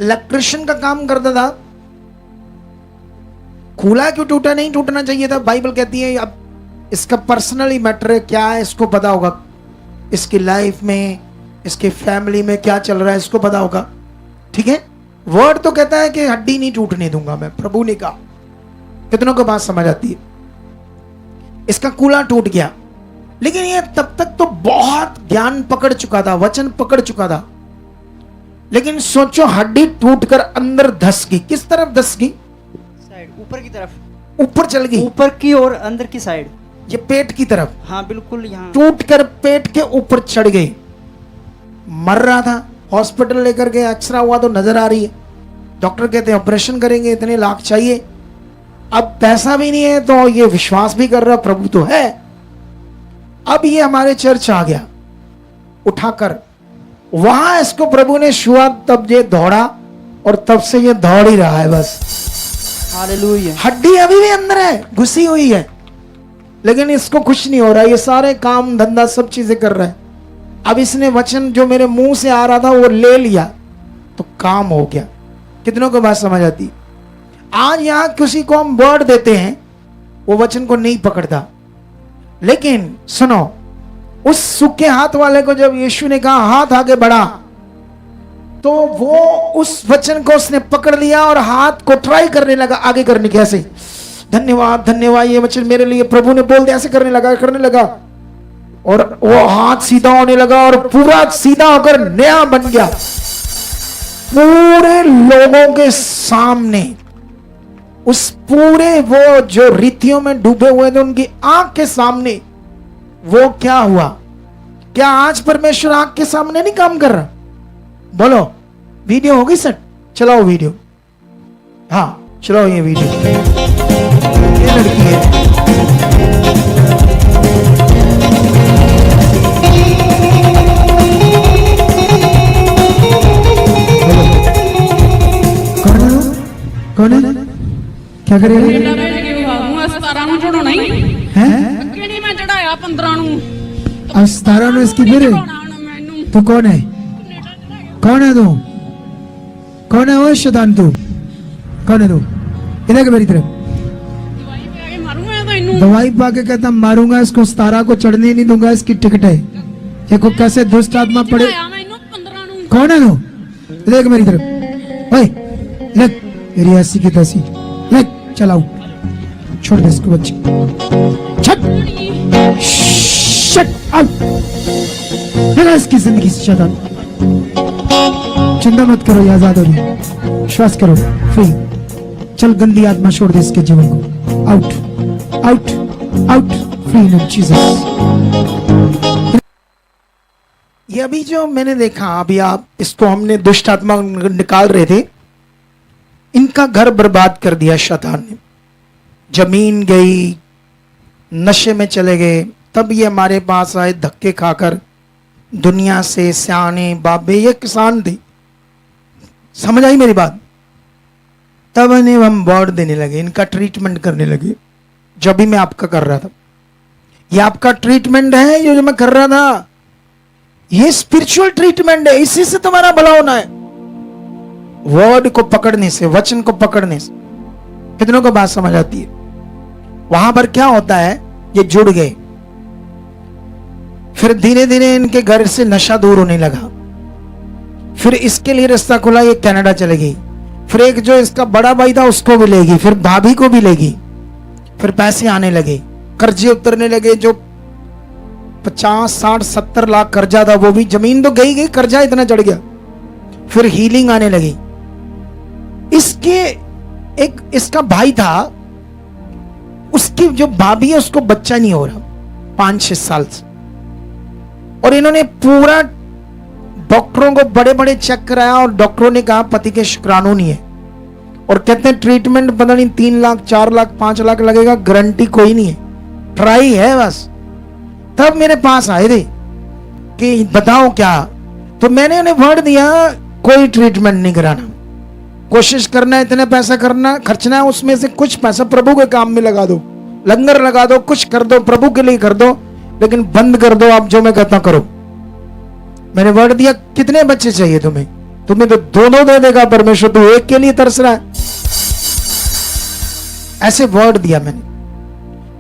इलेक्ट्रिशियन का काम करता था। कूला क्यों टूटा? नहीं टूटना चाहिए था। बाइबल कहती है, अब इसका पर्सनली मैटर है, क्या है इसको पता होगा, इसकी लाइफ में, इसके फैमिली में क्या चल रहा है इसको पता होगा, ठीक है। वर्ड तो कहता है कि हड्डी नहीं टूटने दूंगा मैं, प्रभु ने कहा। कितनों को बात समझ आती है? इसका कूला टूट गया, लेकिन ये तब तक तो बहुत ज्ञान पकड़ चुका था, वचन पकड़ चुका था। लेकिन सोचो, हड्डी टूटकर अंदर धस गई। किस तरफ धस गई? साइड, ऊपर की तरफ, ऊपर चल गई, ऊपर की और अंदर की साइड, ये पेट की तरफ। हाँ बिल्कुल, यहाँ टूटकर पेट के ऊपर चढ़ गई। मर रहा था, हॉस्पिटल लेकर गए, एक्सरा हुआ तो नजर आ रही है। डॉक्टर कहते हैं ऑपरेशन करेंगे, इतने लाख चाहिए। अब पैसा भी नहीं है, तो ये विश्वास भी कर रहा प्रभु तो है। अब ये हमारे चर्च आ गया, उठाकर वहां इसको प्रभु ने छुआ, तब ये दौड़ा और तब से ये दौड़ ही रहा है बस। हालेलुया। हड्डी अभी भी अंदर है, घुसी हुई है, लेकिन इसको कुछ नहीं हो रहा। ये सारे काम धंधा सब चीजें कर रहा है। अब इसने वचन जो मेरे मुंह से आ रहा था वो ले लिया, तो काम हो गया। कितनों को बात समझ आती? आज यहां किसी को हम वर्ड देते हैं, वो वचन को नहीं पकड़ता। लेकिन सुनो, उस सूखे हाथ वाले को जब यीशु ने कहा हाथ आगे बढ़ा, तो वो उस वचन को उसने पकड़ लिया और हाथ को ट्राई करने लगा आगे करने के। ऐसे धन्यवाद धन्यवाद, ये वचन मेरे लिए प्रभु ने बोल दिया, ऐसे करने लगा और वो हाथ सीधा होने लगा और पूरा सीधा होकर नया बन गया। पूरे लोगों के सामने, उस पूरे वो जो रीतियों में डूबे हुए थे उनकी आंख के सामने वो क्या हुआ? क्या आज परमेश्वर आंख के सामने नहीं काम कर रहा? बोलो, वीडियो होगी सेट? चलाओ वीडियो। हाँ चलाओ ये वीडियो। ये लड़की है, कौन है? क्या करेगा? बेटा भेज के विभाग 17 ਨੂੰ ਚੜਾਉਣਾ ਹੀ है ਅੱਗੇ ਨਹੀਂ ਮੈਂ ਚੜਾਇਆ 15 ਨੂੰ अब 17 में इसकी फिर ਮੈਨੂੰ तू कौन है? कौन है तू? कौन है वो शैतान? तू कौन है? तू इधर के मेरी तरफ ਦਵਾਈ ਪਾ ਕੇ ਮਾਰੂੰਗਾ ਤਾਂ ਇਹਨੂੰ दवाई पाके कहता मारूंगा इसको, 17 को चढ़ने नहीं दूंगा, इसकी टिकट है। देखो कैसे दुष्ट आत्मा पड़े। ਚੜਾਇਆ ਮੈਂ ਇਹਨੂੰ 15 ਨੂੰ कौन है तू? इधर के मेरी तरफ। ओए लग मेरी ऐसी की तैसी, लग चलाओ, छोड़ दे इसको बच्चे, छट शट अप, लगा इसकी जिंदगी से शैतान। चिंता मत करो, ये आजाद हो गई, विश्वास करो, फ्री। चल गंदी आत्मा छोड़ दे इसके जीवन को, out out out, free in Jesus. ये अभी जो मैंने देखा, अभी आप इसको हमने दुष्ट आत्मा निकाल रहे थे, इनका घर बर्बाद कर दिया शैतान ने। जमीन गई, नशे में चले गए। तब ये हमारे पास आए धक्के खाकर। दुनिया से सियाने बाबे, ये किसान थे, समझ आई मेरी बात? तब इन्हें हम वर्ड देने लगे, इनका ट्रीटमेंट करने लगे, जो भी मैं आपका कर रहा था। ये आपका ट्रीटमेंट है, ये जो मैं कर रहा था, ये स्पिरिचुअल ट्रीटमेंट है। इसी से तुम्हारा भला होना है, वर्ड को पकड़ने से, वचन को पकड़ने से। कितनों को बात समझ आती है? वहां पर क्या होता है, ये जुड़ गए, फिर धीरे धीरे इनके घर से नशा दूर होने लगा। फिर इसके लिए रास्ता खुला, ये कनाडा चले गई। फिर एक जो इसका बड़ा भाई था उसको भी लेगी, फिर भाभी को भी लेगी। फिर पैसे आने लगे, कर्जे उतरने लगे। जो 50, 60, 70 लाख कर्जा था वो भी, जमीन तो गई, कर्जा इतना चढ़ गया। फिर हीलिंग आने लगी। इसके एक इसका भाई था, उसकी जो भाभी है उसको बच्चा नहीं हो रहा 5-6 साल से। और इन्होंने पूरा डॉक्टरों को बड़े बड़े चेक कराया और डॉक्टरों ने कहा पति के शुक्राणु नहीं है। और कहते हैं ट्रीटमेंट पता नहीं 3 लाख 4 लाख 5 लाख लगेगा, गारंटी कोई नहीं है, ट्राई है बस। तब मेरे पास आए थे कि बताओ क्या, तो मैंने उन्हें वर्ड दिया, कोई ट्रीटमेंट नहीं कराना, कोशिश करना है, इतने पैसा करना, खर्चना है, उसमें से कुछ पैसा प्रभु के काम में लगा दो, लंगर लगा दो, कुछ कर दो, प्रभु के लिए कर दो, लेकिन बंद कर दो आप जो मैं कहता करो। मैंने वर्ड दिया, कितने बच्चे चाहिए तुम्हें? तुम्हें तो दोनों दे देगा परमेश्वर, तू एक के लिए तरस रहा है। ऐसे वर्ड दिया मैंने,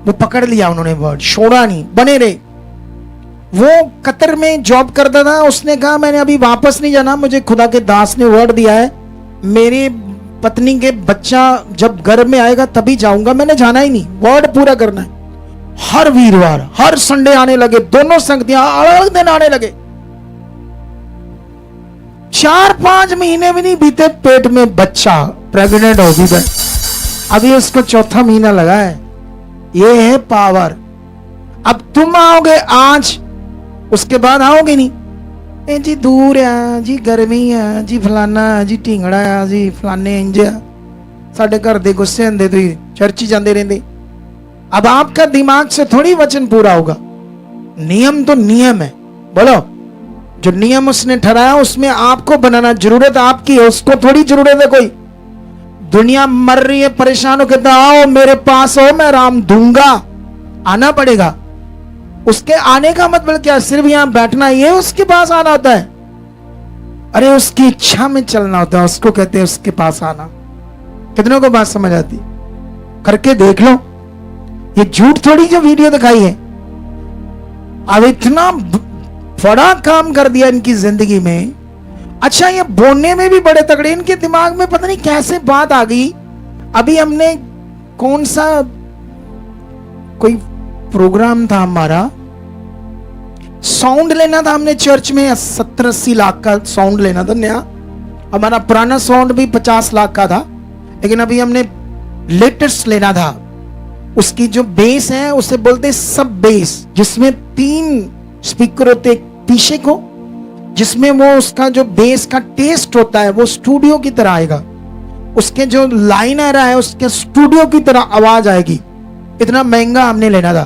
वो पकड़ लिया उन्होंने वर्ड, छोड़ा नहीं, बने रहे। वो कतर में जॉब करता था, उसने कहा मैंने अभी वापस नहीं जाना, मुझे खुदा के दास ने वर्ड दिया है, मेरी पत्नी के बच्चा जब घर में आएगा तभी जाऊंगा, मैंने जाना ही नहीं, वर्ड पूरा करना है। हर वीरवार, हर संडे आने लगे, दोनों संगतियां अलग दिन आने लगे। 4-5 महीने भी नहीं बीते, पेट में बच्चा, प्रेग्नेंट होगी बहन, अभी उसको 4था महीना लगा है। ये है पावर। अब तुम आओगे आज, उसके बाद आओगे नहीं। ए जी दूर है जी, गर्मी है जी, फलाना है जी, ढींगड़ा है जी, फलाने इंज है, साडे घर दे गुस्से होंदे, तुसीं चर्च ही जांदे रहंदे। अब आपका दिमाग से थोड़ी वचन पूरा होगा। नियम तो नियम है, बोलो, जो नियम उसने ठहराया उसमें आपको बनाना, जरूरत आपकी है, उसको थोड़ी जरूरत है कोई। दुनिया मर रही है, परेशान हो, कहता आओ मेरे पास हो, मैं आराम दूंगा, आना पड़ेगा। उसके आने का मतलब क्या? सिर्फ यहां बैठना, ये उसके पास आना होता है? अरे उसकी इच्छा में चलना होता है, उसको कहते हैं उसके पास आना। कितनों को बात समझ आती? करके देख लो, ये झूठ थोड़ी जो वीडियो दिखाई है। अब इतना बड़ा काम कर दिया इनकी जिंदगी में। अच्छा, ये बोलने में भी बड़े तगड़े, इनके दिमाग में पता नहीं कैसे बात आ गई। अभी हमने कौन सा कोई प्रोग्राम था हमारा, साउंड लेना था हमने चर्च में, 70-80 लाख का साउंड लेना था नया। हमारा पुराना साउंड भी 50 लाख का था, लेकिन अभी हमने लेटेस्ट लेना था। उसकी जो बेस है उसे बोलते सब बेस, जिसमें 3 स्पीकर होते, एक पीछे को, जिसमें वो उसका जो बेस का टेस्ट होता है वो स्टूडियो की तरह आएगा। उसके जो लाइन आ रहा है उसके स्टूडियो की तरह आवाज आएगी। इतना महंगा हमने लेना था।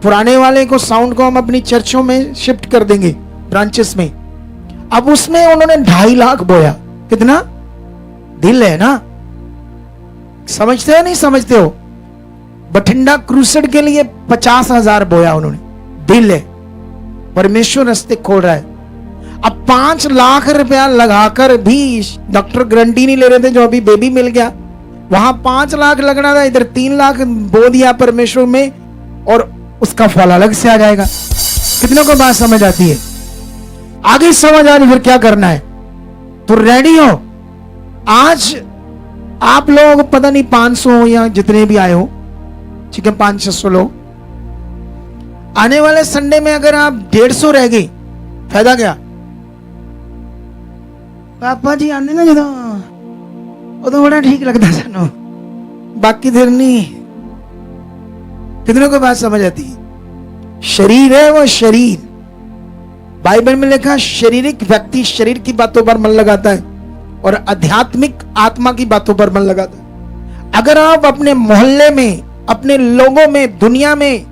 पुराने वाले को साउंड को हम अपनी चर्चों में शिफ्ट कर देंगे, ब्रांचेस में। अब उसमें उन्होंने 2.5 लाख बोया। कितना दिल है ना, समझते हो नहीं समझते हो? बठिंडा क्रूसेड के लिए 50,000 बोया उन्होंने। दिल है, परमेश्वर रास्ते खोल रहा है। अब 5 लाख रुपया लगाकर भी डॉक्टर गारंटी नहीं ले रहे थे, जो अभी बेबी मिल गया वहां 5 लाख लगना था, इधर 3 लाख बो दिया परमेश्वर में, और उसका फल अलग से आ जाएगा। कितनों को बात समझ आती है? आगे समझ आ रही, फिर क्या करना है? तो रेडी हो? आज आप लोग पता नहीं 500 हो या जितने भी आए हो, ठीक है, 500-600 लोग। आने वाले संडे में अगर आप 150 रह गए, फायदा क्या? पापा जी आने ना जो तो बड़ा ठीक लगता सानू, बाकी फिर नहीं। कितनों को बात समझ आती है? शरीर है वो शरीर, बाइबल में लिखा शारीरिक व्यक्ति शरीर की बातों पर मन लगाता है और आध्यात्मिक आत्मा की बातों पर मन लगाता है। अगर आप अपने मोहल्ले में, अपने लोगों में, दुनिया में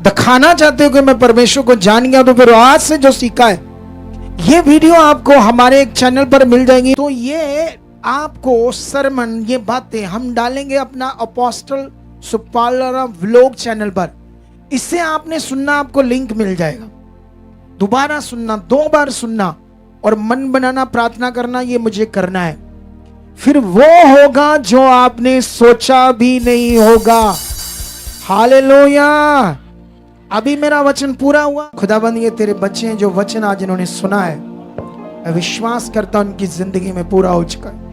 दिखाना चाहते हो कि मैं परमेश्वर को जान गया, तो फिर आज से जो सीखा है ये वीडियो आपको हमारे एक चैनल पर मिल जाएगी। तो ये आपको सरमन, ये बातें हम डालेंगे अपना अपोस्टल सुखपाल व्लॉग चैनल पर। इससे आपने सुनना, आपको लिंक मिल जाएगा। दोबारा सुनना, 2 बार सुनना और मन बनाना, प्रार्थना करना, ये मुझे करना है। फिर वो होगा जो आपने सोचा भी नहीं होगा। हालेलुया। अभी मेरा वचन पूरा हुआ। खुदाबंद ये तेरे बच्चे हैं जो वचन आज इन्होंने सुना है, मैं विश्वास करता हूं उनकी जिंदगी में पूरा हो चुका है।